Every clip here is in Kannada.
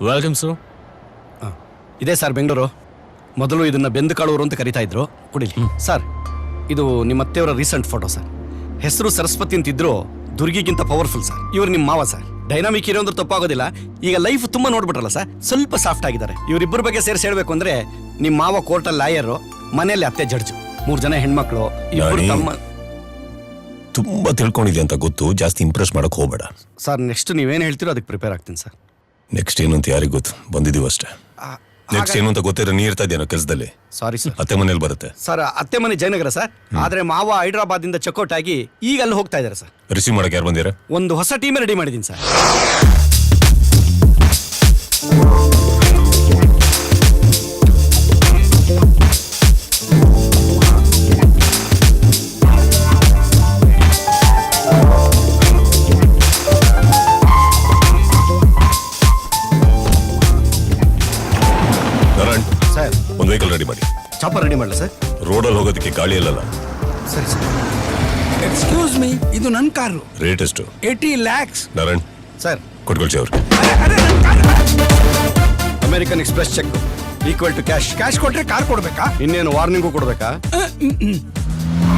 Welcome sir. ಇದೇ ಸರ್ ಬೆಂಗಳೂರು. ಮೊದಲು ಇದನ್ನ ಬೆಂದಕಾಳೂರು ಅಂತ ಕರಿತಾ ಇದ್ರು. ಕುಡಿಲಿ ಸರ್. ಇದು ನಿಮ್ಮ ಅತ್ತೆಯವರ ರೀಸೆಂಟ್ ಫೋಟೋ ಸರ್. ಹೆಸರು ಸರಸ್ವತಿ ಅಂತಿದ್ರು, ದುರ್ಗಿಗಿಂತ ಪವರ್ಫುಲ್ ಸರ್. ಇವ್ರು ನಿಮ್ಮ ಮಾವ ಸರ್. ಡೈನಾಮಿಕ್ ಇರೋ ಅಂದ್ರೆ ತಪ್ಪಾಗೋದಿಲ್ಲ. ಈಗ ಲೈಫ್ ತುಂಬಾ ನೋಡ್ಬಿಟ್ರಲ್ಲ ಸರ್, ಸ್ವಲ್ಪ ಸಾಫ್ಟ್ ಆಗಿದ್ದಾರೆ. ಇವರಿಬ್ಬರ ಬಗ್ಗೆ ಸೇರಿಸಿ ಹೇಳ್ಬೇಕು ಅಂದ್ರೆ ನಿಮ್ಮ ಮಾವ ಕೋರ್ಟಲ್ಲಿ ಲಾಯರು, ಮನೆಯಲ್ಲಿ ಅತ್ತೆ ಜಡ್ಜು, 3 ಜನ ಹೆಣ್ಮಕ್ಳು. ಇಬ್ಬರು ತಮ್ಮ. ತುಂಬಾ ತಿಳ್ಕೊಂಡಿದೆ ಅಂತ ಗೊತ್ತು, ಜಾಸ್ತಿ ಇಂಪ್ರೆಸ್ ಮಾಡಕ್ ಹೋಗ್ಬೇಡ ಸರ್. ನೆಕ್ಸ್ಟ್ ನೀವೇನು ಹೇಳ್ತೀರೋ ಅದಕ್ಕೆ ಪ್ರಿಪೇರ್ ಆಗ್ತೀನಿ ಸರ್. ನೆಕ್ಸ್ಟ್ ಏನು ಅಂತ ಯಾರಿಗೂ ಗೊತ್ತು, ಬಂದಿದೀವಿ ಅಷ್ಟೇ. ನೆಕ್ಸ್ಟ್ ಏನು ಅಂತ ಗೊತ್ತಿರೋ ನೀ ಇರ್ತಾ ಇದೆಯಾ ಕೆಲಸದಲ್ಲಿ? Sorry sir. ಅತ್ತೆ ಮನೇಲಿ ಬರುತ್ತೆ ಸರ್. ಅತ್ತೆ ಮನೆ ಜಯನಗರ ಸರ್. ಆದ್ರೆ ಮಾವ ಹೈದರಾಬಾದ್ ಇಂದ ಚೆಕ್ಔಟ್ ಆಗಿ ಈಗ ಅಲ್ಲಿ ಹೋಗ್ತಾ ಇದಾರೆ ಸರ್. ರಿಸೀವ್ ಮಾಡಕ್ಕೆ ಯಾರು ಬಂದಿರ? ಒಂದು ಹೊಸ ಟೀಮ್ ರೆಡಿ ಮಾಡಿದ್ದೀನಿ ಸರ್. ಒಂದು ವೆಹಿಕಲ್ ರೆಡಿ ಮಾಡಿ. ಚಾಪರ್ ರೆಡಿ ಮಾಡಲ ಸರ್? ರೋಡಲ್ಲಿ ಹೋಗೋದಕ್ಕೆ ಗಾಳಿ ಅಲ್ಲಲ್ಲ. ಸರಿ ಸರ್. ಎಕ್ಸ್ಕ್ಯೂಸ್ ಮೀ, ಇದು ನನ್ನ ಕಾರು. ರೇಟ್ ಎಷ್ಟು? 80 lakhs. ನಾರಾಯಣ್ ಸರ್, ಕೊಟ್ಕೊಳ್ಸಿ ಅವ್ರಿಗೆ. American express cheque equal to cash. Cash ಕೊಟ್ರೆ ಕಾರ್ ಕೊಡ್ಬೇಕಾ? ಇನ್ನೇನು ವಾರ್ನಿಂಗು ಕೊಡ್ಬೇಕಾ?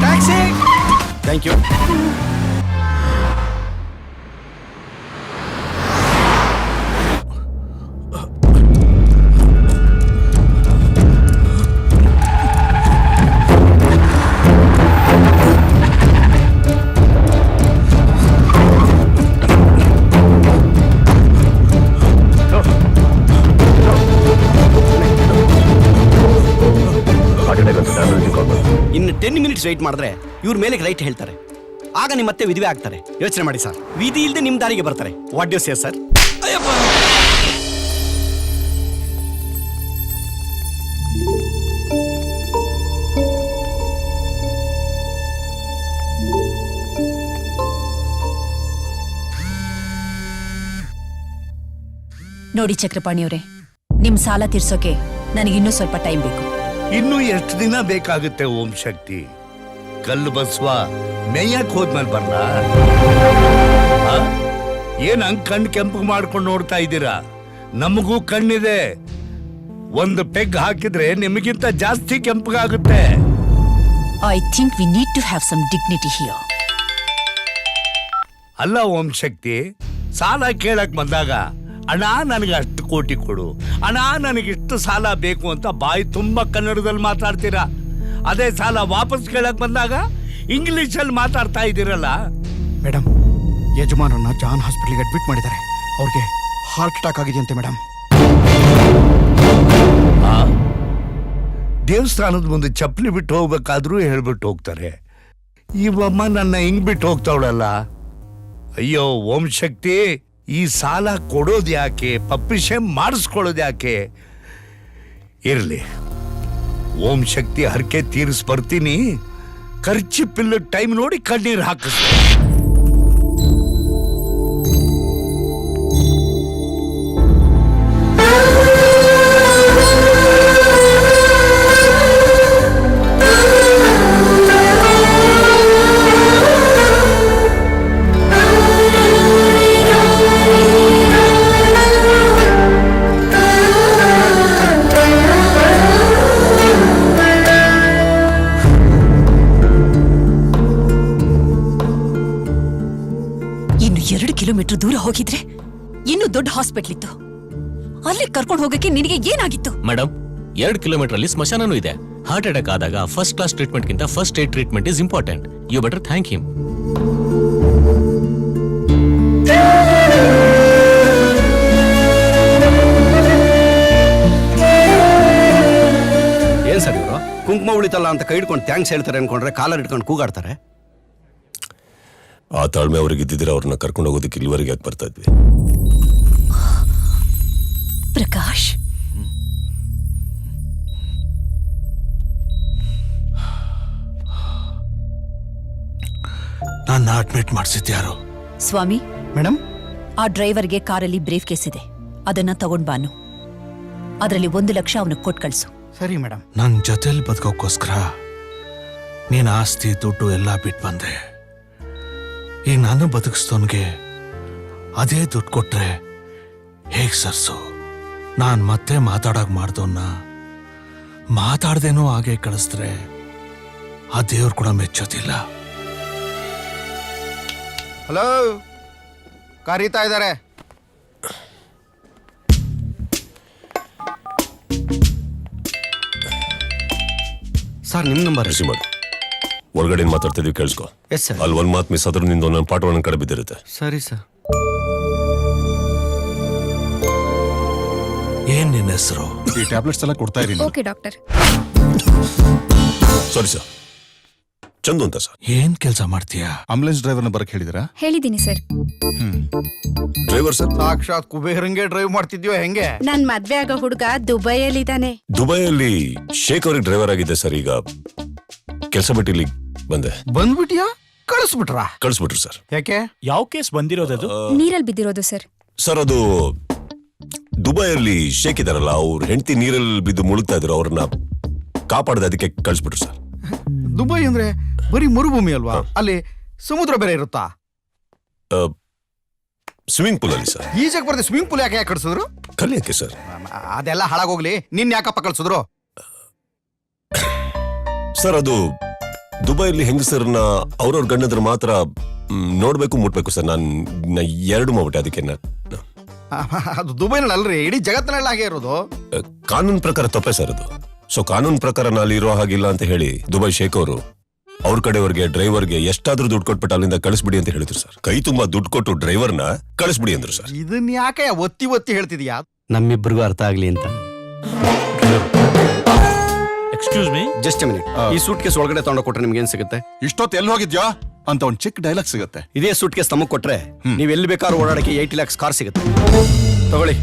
ಟ್ಯಾಕ್ಸಿ. Thank you. ಇನ್ನು 10 minutes ವೆಯ್ಟ್ ಮಾಡಿದ್ರೆ ಇವ್ರ ಮೇಲೆ ರೈಟ್ ಹೇಳ್ತಾರೆ. ಆಗ ನಿಮ್ಮ ಮತ್ತೆ ವಿಧಿವೆ ಆಗ್ತಾರೆ. ಯೋಚನೆ ಮಾಡಿ ಸರ್. ವಿಧಿ ಇಲ್ಲದೆ ನಿಮ್ಮ ದಾರಿಗೆ ಬರ್ತಾರೆ. What do say sir? ನೋಡಿ ಚಕ್ರಪಾಣಿಯವರೇ, ನಿಮ್ ಸಾಲ ತೀರ್ಸೋಕೆ ನನಗಿನ್ನೂ ಸ್ವಲ್ಪ ಟೈಮ್ ಬೇಕು. ಇನ್ನು ಎಷ್ಟು ದಿನ ಬೇಕಾಗುತ್ತೆ ಓಂ ಶಕ್ತಿ? ಕಲ್ಲು ಬಸ್ವ ಮೇಯಕ್ ಹೋದ್ಮೇಲೆ ಬರ್ಲ? ಏನ್ ಹಂಗ್ ಕಣ್ಣು ಕೆಂಪು ಮಾಡ್ಕೊಂಡು ನೋಡ್ತಾ ಇದ್ದೀರಾ? ನಮಗೂ ಕಣ್ಣಿದೆ. ಒಂದು ಪೆಗ್ ಹಾಕಿದ್ರೆ ನಿಮಗಿಂತ ಜಾಸ್ತಿ ಕೆಂಪಗಾಗುತ್ತೆ. I think we need to have some dignity here. ಅಲ್ಲ ಓಂ ಶಕ್ತಿ, ಸಾಲ ಕೇಳಕ್ ಬಂದಾಗ ಅಣ್ಣ ನನಗೆ 10 ಕೋಟಿ ಕೊಡು, ಅಣ್ಣ ನನಗಿಷ್ಟು ಸಾಲ ಬೇಕು ಅಂತ ಬಾಯಿ ತುಂಬಾ ಕನ್ನಡದಲ್ಲಿ ಮಾತಾಡ್ತೀರಾ. ಅದೇ ಸಾಲ ವಾಪಸ್ ಕೇಳಕ್ ಬಂದಾಗ ಇಂಗ್ಲಿಷಲ್ಲಿ ಮಾತಾಡ್ತಾ ಇದ್ದೀರಲ್ಲ. ಮೇಡಮ್, ಯಜಮಾನರನ್ನ ಜಾನ್ ಹಾಸ್ಪಿಟಲ್ಗೆ ಅಡ್ಮಿಟ್ ಮಾಡಿದ್ದಾರೆ. ಅವ್ರಿಗೆ ಹಾರ್ಟ್ ಅಟ್ಯಾಕ್ ಆಗಿದೆಯಂತೆ ಮೇಡಮ್. ದೇವಸ್ಥಾನದ ಮುಂದೆ ಚಪ್ಪಲಿ ಬಿಟ್ಟು ಹೋಗ್ಬೇಕಾದ್ರೂ ಹೇಳ್ಬಿಟ್ಟು ಹೋಗ್ತಾರೆ. ಇವಮ್ಮ ನನ್ನ ಹಿಂಗ್ ಬಿಟ್ಟು ಹೋಗ್ತಾವಳಲ್ಲ. ಅಯ್ಯೋ ಓಂ ಶಕ್ತಿ, ಈ ಸಾಲ ಕೊಡೋದು ಯಾಕೆ, ಪಪ್ಪಿಷೆ ಮಾಡಿಸ್ಕೊಳ್ಳೋದು ಯಾಕೆ? ಇರ್ಲಿ, ಓಂ ಶಕ್ತಿ ಹರಕೆ ತೀರಿಸ್ ಬರ್ತೀನಿ. ಖರ್ಚು ಪಿಲ್ಲ ಟೈಮ್ ನೋಡಿ ಕಣ್ಣೀರು ಹಾಕಿಸ್ತೀನಿ. ಇನ್ನು 2 ಕಿಲೋಮೀಟರ್ ದೂರ ಹೋಗಿದ್ರೆ ಇನ್ನು ದೊಡ್ಡ ಹಾಸ್ಪಿಟಲ್ ಇತ್ತು. ಅಲ್ಲಿ ಕರ್ಕೊಂಡು ಹೋಗಕ್ಕೆ ನಿನಗೆ ಏನಾಗಿತ್ತು? ಮೇಡಮ್, 2 ಕಿಲೋಮೀಟರ್ ಅಲ್ಲಿ ಸ್ಮಶಾನನೂ ಇದೆ. ಹಾರ್ಟ್ ಅಟ್ಯಾಕ್ ಆದಾಗ ಫಸ್ಟ್ ಕ್ಲಾಸ್ ಟ್ರೀಟ್ಮೆಂಟ್ ಗಿಂತ first aid treatment is important. You better thank him. ಏನ್ ಸರ್ ಇವರು ಕುಂಕುಮ ಉಳಿತಲ್ಲ ಅಂತ ಕೈ ಹಿಡ್ಕೊಂಡು ಥ್ಯಾಂಕ್ಸ್ ಹೇಳ್ತಾರೆ ಅನ್ಕೊಂಡ್ರೆ ಕಾಲರ್ ಇಟ್ಕೊಂಡು ಕೂಗಾಡ್ತಾರೆ. ಆ ತಾಳ್ಮೆ ಅವ್ರಿಗೆ ಇದ್ದಿದ್ರೆ ಅವ್ರನ್ನ ಕರ್ಕೊಂಡು ಹೋಗೋದಕ್ಕೆ ಇಲ್ಲಿವರೆಗೆ ಯಾಕೆ ಬರ್ತಾ ಇದ್ವಿ? ಪ್ರಕಾಶ್, ನನ್ನ ಅಡ್ಮಿಟ್ ಮಾಡಿಸಿದ್ಯಾರು? ಸ್ವಾಮಿ, ಮೇಡಮ್, ಆ ಡ್ರೈವರ್ಗೆ ಕಾರಲ್ಲಿ ಬ್ರೇಫ್ ಕೇಸ್ ಇದೆ. ಅದನ್ನ ತಗೊಂಡ್ ಬಾನು. ಅದರಲ್ಲಿ 1 ಲಕ್ಷ ಅವನಿಗೆ ಕೊಟ್ಟು ಕಳ್ಸು. ಸರಿ ಮೇಡಮ್. ನನ್ನ ಜೊತೆಲಿ ಬದುಕೋಕ್ಕೋಸ್ಕರ ನೀನ್ ಆಸ್ತಿ ದುಡ್ಡು ಎಲ್ಲ ಬಿಟ್ಟು ಬಂದೆ. ಈಗ ನಾನು ಬದುಕಿಸ್ತವನ್ಗೆ ಅದೇ ದುಡ್ಡು ಕೊಟ್ರೆ ಹೇಗ್ ಸರ್ಸು? ನಾನ್ ಮತ್ತೆ ಮಾತಾಡಕ್ ಮಾಡ್ದವನ್ನ ಮಾತಾಡ್ದೇನೋ ಹಾಗೆ ಕಳಿಸಿದ್ರೆ ಆ ದೇವ್ರು ಕೂಡ ಮೆಚ್ಚೋದಿಲ್ಲ. ಹಲೋ, ಕರೀತಾ ಇದ್ದಾರೆ. ಸರ್ ನಿಮ್ಮ ನಂಬರ್ ರಿಸೀವ್ ಮಾಡು. ಒಳಗಡೆ ಏನ್ ಮಾತಾಡ್ತಿದ್ವಿ ಕೇಳಿಸ್ಕೊ. Yes sir. ಅಲ್ಲಿ ಒಂದ್ ಮಾತು ಮಿಸ್ ಆದ್ರೂ ನಿಂದ ಒಂದೊಂದು ಪಾಠ ಒಂದೊಂದು ಕಡೆ ಬಿದ್ದಿರುತ್ತೆ. ಸರಿ ಸರ್. ಏನ್ ನಿನ್ನ ಹೆಸರು? ಈ ಟ್ಯಾಬ್ಲೆಟ್ಸ್ ಎಲ್ಲ ಕೊಡ್ತಾ ಇರಿ. Okay doctor. Sorry sir, Chandu ಅಂತ ಸರ್. ಏನ್ ಕೆಲಸ ಮಾಡ್ತೀಯಾ? ಆಂಬುಲೆನ್ಸ್ ಡ್ರೈವರ್ನ ಬರಕ್ ಹೇಳಿದಿರಾ? ಹೇಳಿದ್ದೀನಿ ಸರ್. Driver sir? ಸಾಕ್ಷಾತ್ ಕುಬೇರಂಗೆ ಡ್ರೈವ್ ಮಾಡ್ತಿದ್ಯೋ ಹೆಂಗೆ? ನನ್ ಮದ್ವೆ ಆಗೋ ಹುಡುಗ ದುಬೈಯಲ್ಲಿದ್ದಾನೆ. ದುಬೈಯಲ್ಲಿ ಶೇಖ್ ಅವ್ರಿಗೆ ಡ್ರೈವರ್ ಆಗಿದ್ದೆ ಸರ್. ಈಗ ಕೆಲಸ ಬಿಟ್ಟು ಇಲ್ಲಿ ಬಂದೆ. ಬಂದ್ಬಿಟ್ಯಾ? ಕಳಿಸ್ಬಿಟ್ರಾ? ಕಳಿಸ್ಬಿಟ್ರು ಸರ್. ಯಾಕೆ? ಯಾವ ಕೇಸ್ ಬಂದಿರೋದದು? ನೀರಲ್ಲಿ ಬಿದ್ದಿರೋದು ಸರ್. ಸರ್ ಅದು ದುಬೈಯಲ್ಲಿ ಶೇಖ್ ಇದಾರಲ್ಲ, ಅವ್ರ ಹೆಂಡತಿ ನೀರಲ್ಲಿ ಬಿದ್ದು ಮುಳುಗ್ತಾ ಇದ್ರು, ಅವ್ರನ್ನ ಕಾಪಾಡದೆ ಅದಕ್ಕೆ ಕಳಿಸ್ಬಿಟ್ರು ಸರ್. ದುಬೈ ಅಂದ್ರೆ ಬರೀ ಮರುಭೂಮಿ ಅಲ್ವಾ? ಅಲ್ಲಿ ಸಮುದ್ರ ಬೇರೆ ಇರುತ್ತಾ? ಸ್ವಿಮ್ಮಿಂಗ್ ಪೂಲ್ ಅಲ್ಲಿ ಸರ್. ಈಜಕ್ ಬರ್ದೆ ಸ್ವಿಮ್ಮಿಂಗ್ ಪೂಲ್ ಯಾಕೆ ಕಳ್ಸಿದ್ರು? ಕಲಿಯಕ್ಕೆ ಸರ್. ಅದೆಲ್ಲ ಹಾಳಾಗೋಗ್ಲಿ, ನಿನ್ ಯಾಕಪ್ಪ ಕಳ್ಸಿದ್ರು? ಸರ್ ಅದು ದುಬೈಯಲ್ಲಿ ಹೆಂಗಸರನ್ನ ಅವ್ರವ್ರ ಗಂಡದ್ರ ಮಾತ್ರ ನೋಡ್ಬೇಕು, ಮುಟ್ಬೇಕು ಸರ್. ನಾನು ಎರಡು ಮಾಡ್ಬಿಟ್ಟೆ. ಅದಕ್ಕೆ ಅದು ದುಬೈನಲ್ಲಿ ಅಲ್ರಿ, ಇಡೀ ಜಗತ್ತಿನಲ್ಲಿ ಹಾಗೆ ಇರೋದು. ಕಾನೂನು ಪ್ರಕಾರ ತಪ್ಪೆ ಸರ್ ಅದು. ಸೊ ಕಾನೂನು ಪ್ರಕಾರ ನಾನು ಇರೋ ಹಾಗಿಲ್ಲ ಅಂತ ಹೇಳಿ ದುಬೈ ಶೇಖ್ ಅವರು ಅವ್ರ ಕಡೆಯವ್ರಿಗೆ ಡ್ರೈವರ್ಗೆ ಎಷ್ಟಾದ್ರೂ ದುಡ್ಡು ಕೊಟ್ಬಿಟ್ಟು ಅಲ್ಲಿಂದ ಕಳಿಸ್ಬಿಡಿ ಅಂತ ಹೇಳಿದ್ರು ಸರ್. ಕೈ ತುಂಬಾ ದುಡ್ಡು ಕೊಟ್ಟು ಡ್ರೈವರ್ನ ಕಳಿಸ್ಬಿಡಿ ಅಂದ್ರು ಸರ್. ಇದನ್ನ ಯಾಕೆ ಒತ್ತಿ ಒತ್ತಿ ಹೇಳ್ತಿದ್ಯಾ? ನಮ್ಮಿಬ್ಬರಿಗೂ ಅರ್ಥ ಆಗ್ಲಿ ಅಂತ. Excuse me, just minute. ಈ ಸೂಟ್ ಕೇಸ್ ಒಳಗಡೆ ತಗೊಂಡು ಕೊಟ್ರೆ ನಿಮ್ಗೆ ಏನ್ ಸಿಗುತ್ತೆ? ಇಷ್ಟೊತ್ತು ಎಲ್ಲಿ ಹೋಗಿದ್ಯಾ ಅಂತ ಒಂದ್ ಚಿಕ್ಕ ಡೈಲಾಗ್ ಸಿಗುತ್ತೆ. ಇದೇ ಸೂಟ್ ಕೇಸ್ ನಮಗ್ ಕೊಟ್ರೆ ನೀವ್ ಎಲ್ಲಿ ಬೇಕಾದ್ರೂ ಓಡಾಡಕ್ಕೆ 80 lakhs ಕಾರ್ ಸಿಗುತ್ತೆ. ತಗೊಳ್ಳಿ.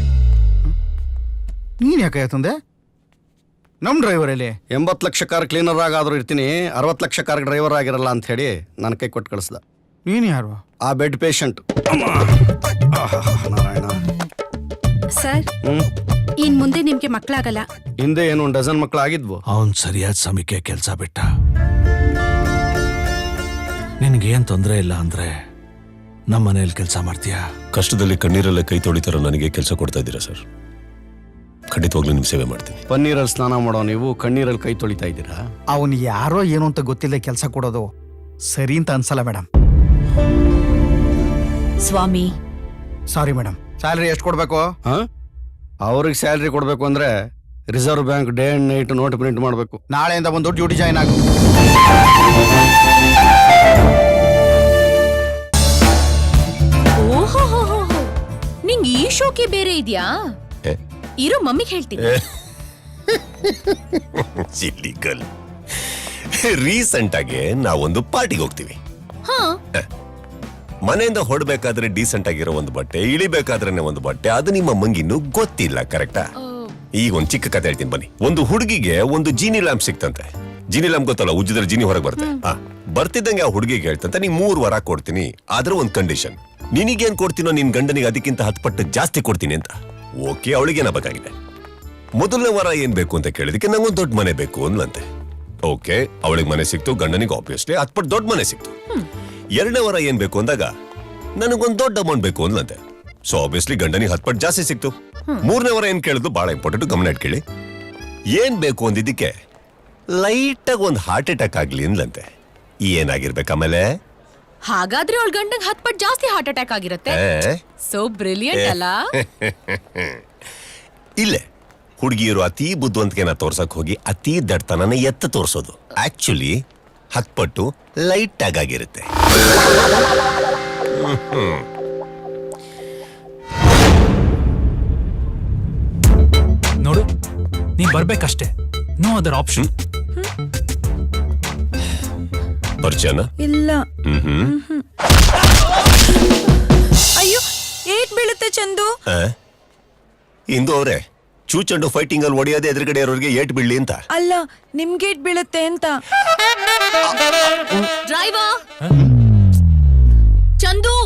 ನೀನ್ ಯಾಕೆ ತಂದೆ? ನಮ್ ಡ್ರೈವರ್ ಅಲ್ಲಿ 80 ಲಕ್ಷ ಕಾರ್ ಕ್ಲೀನರ್ ಆಗಾದ್ರೂ ಇರ್ತೀನಿ, 60 ಲಕ್ಷ ಕಾರ್ ಡ್ರೈವರ್ ಆಗಿರಲ್ಲ ಅಂತ ಹೇಳಿ ನನ್ನ ಕೈ ಕೊಟ್ಟು ಕಳಿಸ್ದ. ನೀನ್ ಯಾರು? ಆ ಬೆಡ್ ಪೇಷಂಟ್. ನಾರಾಯಣ. ಸರ್, ಇನ್ ಮುಂದೆ ನಿಮ್ಗೆ ಮಕ್ಕಳಾಗಲ್ಲ. ಹಿಂದೆ ಏನು 1 ಡಜನ್ ಮಕ್ಕಳು ಆಗಿದ್ವು. ಅವನ್ ಸರಿಯಾದ ಸಮಯಕ್ಕೆ ಕೆಲಸ ಬಿಟ್ಟ. ನಿನ್ಗೇನ್ ತೊಂದರೆ ಇಲ್ಲ ಅಂದ್ರೆ ನಮ್ಮ ಮನೇಲಿ ಕೆಲಸ ಮಾಡ್ತೀಯಾ? ಕಷ್ಟದಲ್ಲಿ ಕಣ್ಣೀರಲ್ಲೇ ಕೈ ತೊಳಿತಾರೋ ನನಗೆ ಕೆಲಸ ಕೊಡ್ತಾ ಇದ್ದೀರಾ ಸರ್. ಖಂಡಿತವಾಗ್ಲೂ ನಿಮ್ ಸೇವೆ ಮಾಡ್ತೀನಿ. ಪನ್ನೀರಲ್ಲಿ ಸ್ನಾನ ಮಾಡೋ ನೀವು ಕಣ್ಣೀರಲ್ಲಿ ಕೈ ತೊಳಿತಾ ಇದ್ದೀರಾ? ಅವನ್ ಯಾರೋ ಏನು ಅಂತ ಗೊತ್ತಿಲ್ಲ ಕೆಲಸ ಕೊಡೋದು ಸರಿ ಅಂತ ಅನ್ಸಲ್ಲ ಮೇಡಮ್. ಸ್ವಾಮಿ, ಸಾರಿ ಮೇಡಮ್. ಸ್ಯಾಲರಿ ಎಷ್ಟು ಕೊಡ್ಬೇಕು? ಅವ್ರಿಗೆ ಸ್ಯಾಲ್ರಿ ಕೊಡ್ಬೇಕು ಅಂದ್ರೆ reserve bank day and night note print ಮಾಡಬೇಕು. ನಾಳೆಯಿಂದ ಒಂದು ಡ್ಯೂಟಿ ಜಾಯ್ನ್ ಆಗು. ಓಹೋ, ನಿಂಗ್ ಈ ಶೋಕಿ ಬೇರೆ ಇದ್ಯಾ? ಇರೋ ಮಮ್ಮಿಗೆ ಹೇಳ್ತೀನಿ. ರೀಸೆಂಟ್ ಆಗಿ ನಾವೊಂದು ಪಾರ್ಟಿಗೆ ಹೋಗ್ತೀವಿ. ಮನೆಯಿಂದ ಹೊಡ್ಬೇಕಾದ್ರೆ ಡೀಸೆಂಟ್ ಆಗಿರೋ ಒಂದು ಬಟ್ಟೆ, ಇಳಿಬೇಕಾದ್ರೆ ಒಂದು ಬಟ್ಟೆ, ಅದು ನಿಮ್ಮ ಅಮ್ಮಂಗಿನ್ನೂ ಗೊತ್ತಿಲ್ಲ. ಕರೆಕ್ಟಾ? ಈಗ ಒಂದ್ ಚಿಕ್ಕ ಕತೆ ಹೇಳ್ತೀನಿ ಬನ್ನಿ. ಒಂದು ಹುಡುಗಿಗೆ ಒಂದು ಜೀನಿ ಲ್ಯಾಂಪ್ ಸಿಕ್ತಂತೆ. ಜೀನಿ ಲ್ಯಾಂಪ್ ಗೊತ್ತಲ್ಲ, ಉಜ್ಜಿದ್ರೆ ಜೀನಿ ಹೊರಗೆ ಬರುತ್ತೆ. ಬರ್ತಿದ್ದಂಗೆ ಆ ಹುಡುಗಿಗೆ ಹೇಳ್ತಂತೆ, ನೀ 3 ವಾರ ಕೊಡ್ತೀನಿ, ಆದ್ರೆ ಒಂದು ಕಂಡೀಷನ್, ನಿನಗೇನ್ ಕೊಡ್ತೀನೋ ನಿನ್ ಗಂಡನಿಗೆ ಅದಕ್ಕಿಂತ 10 ಪಟ್ಟು ಜಾಸ್ತಿ ಕೊಡ್ತೀನಿ ಅಂತ. ಓಕೆ, ಅವಳಿಗೇನಾಗಬೇಕಾಗಿದೆ. ಮೊದಲನೇ ವಾರ ಏನ್ ಬೇಕು ಅಂತ ಕೇಳಿದಕ್ಕೆ ನಂಗೊಂದು ದೊಡ್ಡ ಮನೆ ಬೇಕು ಅಂದ್ಲಂತೆ. ಓಕೆ, ಅವಳಿಗೆ ಮನೆ ಸಿಕ್ತು, ಗಂಡನಿಗೆ ಆಬ್ವಿಯಸ್ಲಿ 10 ಪಟ್ಟು ದೊಡ್ಡ ಮನೆ ಸಿಕ್ತು. 2ನೇ ವಾರ ಏನ್ ಬೇಕು ಅಂದಾಗ ನನಗೊಂದು ದೊಡ್ಡ ಅಮೌಂಟ್ ಬೇಕು ಅಂದ್ಲಂತೆ. ಸೊ ಆಬ್ವಿಯಸ್ಲಿ ಗಂಡನಿಗೆ 10 ಪಟ್ಟು ಜಾಸ್ತಿ ಸಿಕ್ತು. 3ನೇ ವಾರ ಏನ್ ಕೇಳಿದ್ರು ಬಹಳ ಇಂಪಾರ್ಟೆಂಟ್, ಗಮನ ಇಟ್ಕೊಳ್ಳಿ. ಏನ್ ಬೇಕು ಅಂದಿದ್ದಕ್ಕೆ ಲೈಟ್ ಆಗಿ ಒಂದು ಹಾರ್ಟ್ ಅಟ್ಯಾಕ್ ಆಗ್ಲಿ ಅಂದ್ಲಂತೆ. ಏನಾಗಿರ್ಬೇಕು ಆಮೇಲೆ? ಹಾಗಾದ್ರೆ ಅವಳ ಗಂಡಂಗ್ 10 ಪಟ್ಟು ಜಾಸ್ತಿ ಹಾರ್ಟ್ ಅಟ್ಯಾಕ್ ಆಗಿರುತ್ತೆ. ಸೋ ಬ್ರಿಲಿಯಂಟ್ ಅಲ್ಲ? ಇಲ್ಲೇ ಹುಡುಗಿಯರು ಅತಿ ಬುದ್ಧಿವಂತಿಕೆನ ತೋರ್ಸಕ್ ಹೋಗಿ ಅತಿ ದಡ್ತನನ ಎತ್ತ ತೋರ್ಸೋದು. ಆಕ್ಚುಲಿ 10 ಪಟ್ಟು ಲೈಟ್ ಆಗಿರುತ್ತೆ. ನೋಡು, ನೀನ್ ಬರ್ಬೇಕಷ್ಟೇ. No other option. ಪರಿಚಯನ? ಇಲ್ಲ. ಅಯ್ಯೋ, ಏಟ್ ಬೀಳುತ್ತೆ ಚಂದು. ಇಂದು ಅವ್ರೆ ಚೂಚಂಡು ಫೈಟಿಂಗ್ ಅಲ್ಲಿ ಹೊಡೆಯೋದೇ ಎದುರುಗಡೆ ಇರೋರಿಗೆ ಏಟ್ ಬೀಳ್ಲಿ ಅಂತ. ಅಲ್ಲ, ನಿಮ್ಗೆ ಏಟ್ ಬೀಳುತ್ತೆ ಅಂತ. ಡ್ರೈವರ್ ಚಂದು.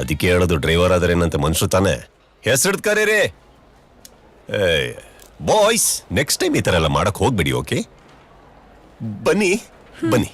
ಅದಕ್ಕೆ ಹೇಳೋದು, ಡ್ರೈವರ್ ಆದ್ರೆ ಏನಂತ ಮನುಷ್ಯರು ತಾನೆ. ಹೆಸರಿಡ್ ಕರೀರಿ. ಬಾಯ್ಸ್, ನೆಕ್ಸ್ಟ್ ಟೈಮ್ ಈ ತರ ಎಲ್ಲ ಮಾಡಕ್ ಹೋಗ್ಬೇಡಿ. ಓಕೆ, ಬನ್ನಿ ಬನ್ನಿ.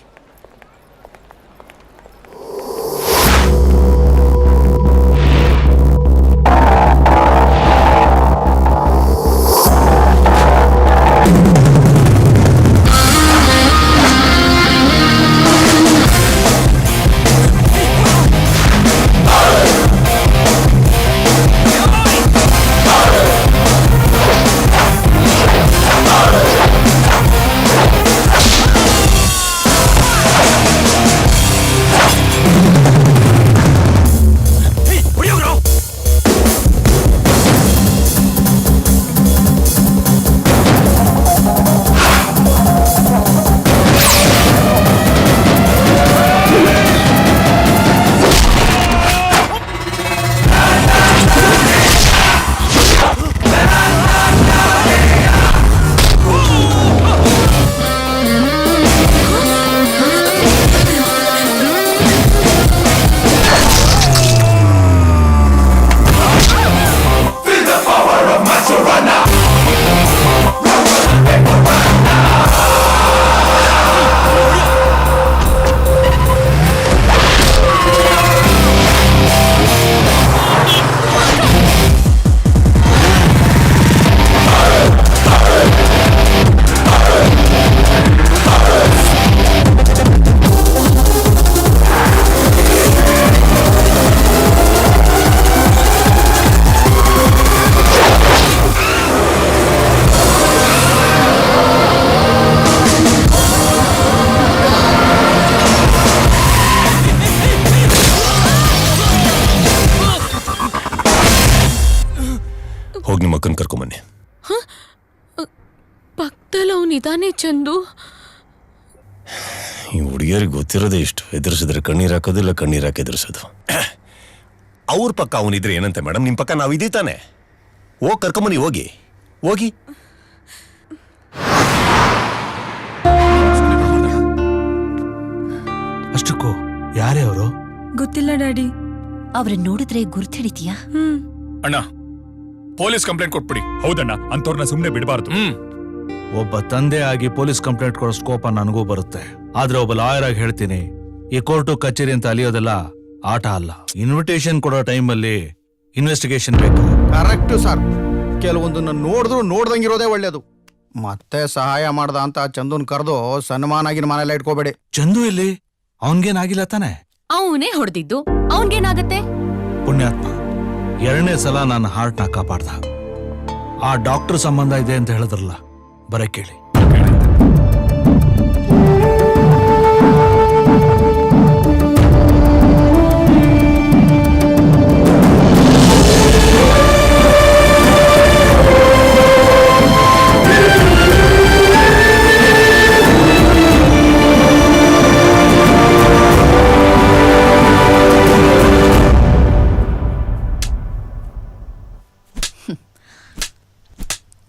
ಪಕ್ಕನ ಕರ್ಕೊಂಬನ್ನಿ. ಪಕ್ಕದಲ್ಲಿ ಅವನಿದಾನೆ ಚಂದು. ಈ ಹುಡುಗಿಯರಿಗೆ ಗೊತ್ತಿರೋದೇ ಇಷ್ಟು, ಎದುರಿಸಿದ್ರೆ ಕಣ್ಣೀರು ಹಾಕೋದಿಲ್ಲ, ಕಣ್ಣೀರು ಹಾಕಿ ಎದುರಿಸೋದು. ಅವ್ರ ಪಕ್ಕ ಅವನಿದ್ರೆ ಏನಂತೆ ಮೇಡಮ್, ನಿಮ್ಮ ಪಕ್ಕ ನಾವು ಇದೀ ತಾನೆ. ಹೋಗಿ ಕರ್ಕೊಂಬನ್ನಿ, ಹೋಗಿ ಹೋಗಿ. ಅಷ್ಟಕ್ಕೂ ಯಾರೇ ಅವರು? ಗೊತ್ತಿಲ್ಲ ಡ್ಯಾಡಿ. ಅವ್ರನ್ನ ನೋಡಿದ್ರೆ ಗುರ್ತಿಡಿತೀಯಾ? ಅಣ್ಣ ಪೊಲೀಸ್ ಕಂಪ್ಲೇಂಟ್ ಕೊಟ್ಬಿಡಿ. ಹೌದಣ್ಣ, ಅಂತವ್ರನ್ನ ಸುಮ್ಮನೆ ಬಿಡಬಾರ್ದು. ಒಬ್ಬ ತಂದೆ ಆಗಿ ಪೊಲೀಸ್ ಕಂಪ್ಲೇಂಟ್ ಕೊಡೋ ಸ್ಕೋಪ ನನಗೂ ಬರುತ್ತೆ. ಆದ್ರೆ ಒಬ್ಬ ಲಾಯರ್ ಆಗಿ ಹೇಳ್ತೀನಿ, ಈ ಕೋರ್ಟು ಕಚೇರಿ ಅಂತ ಅಲಿಯೋದೆಲ್ಲ ಆಟ ಅಲ್ಲ. ಇನ್ವಿಟೇಷನ್ ಕೊಡೋ ಟೈಮಲ್ಲಿ ಇನ್ವೆಸ್ಟಿಗೇಷನ್ ಬೇಕು. Correct sir. ಕೆಲವೊಂದನ್ನ ನೋಡಿದ್ರು ನೋಡ್ದಂಗಿರೋದೇ ಒಳ್ಳೇದು. ಮತ್ತೆ ಸಹಾಯ ಮಾಡ್ದ ಅಂತ ಚಂದುನ್ ಕರೆದು ಸನ್ಮಾನಾಗಿನ ಮನೆಯಲ್ಲ ಇಟ್ಕೋಬೇಡಿ. ಚಂದು ಇಲ್ಲಿ ಅವನ್ಗೇನಾಗಿಲ್ಲ ತಾನೆ? ಅವನೇ ಹೊಡೆದಿದ್ದು, ಅವನ್ಗೇನಾಗತ್ತೆ? ಪುಣ್ಯಾತ್ಮ, 2ನೇ ಸಲ ನನ್ನ ಹಾರ್ಟ್ನ ಕಾಪಾಡ್ದ. ಆ ಡಾಕ್ಟರ್ ಸಂಬಂಧ ಇದೆ ಅಂತ ಹೇಳಿದ್ರಲ್ಲ, ಬರ ಕೇಳಿ.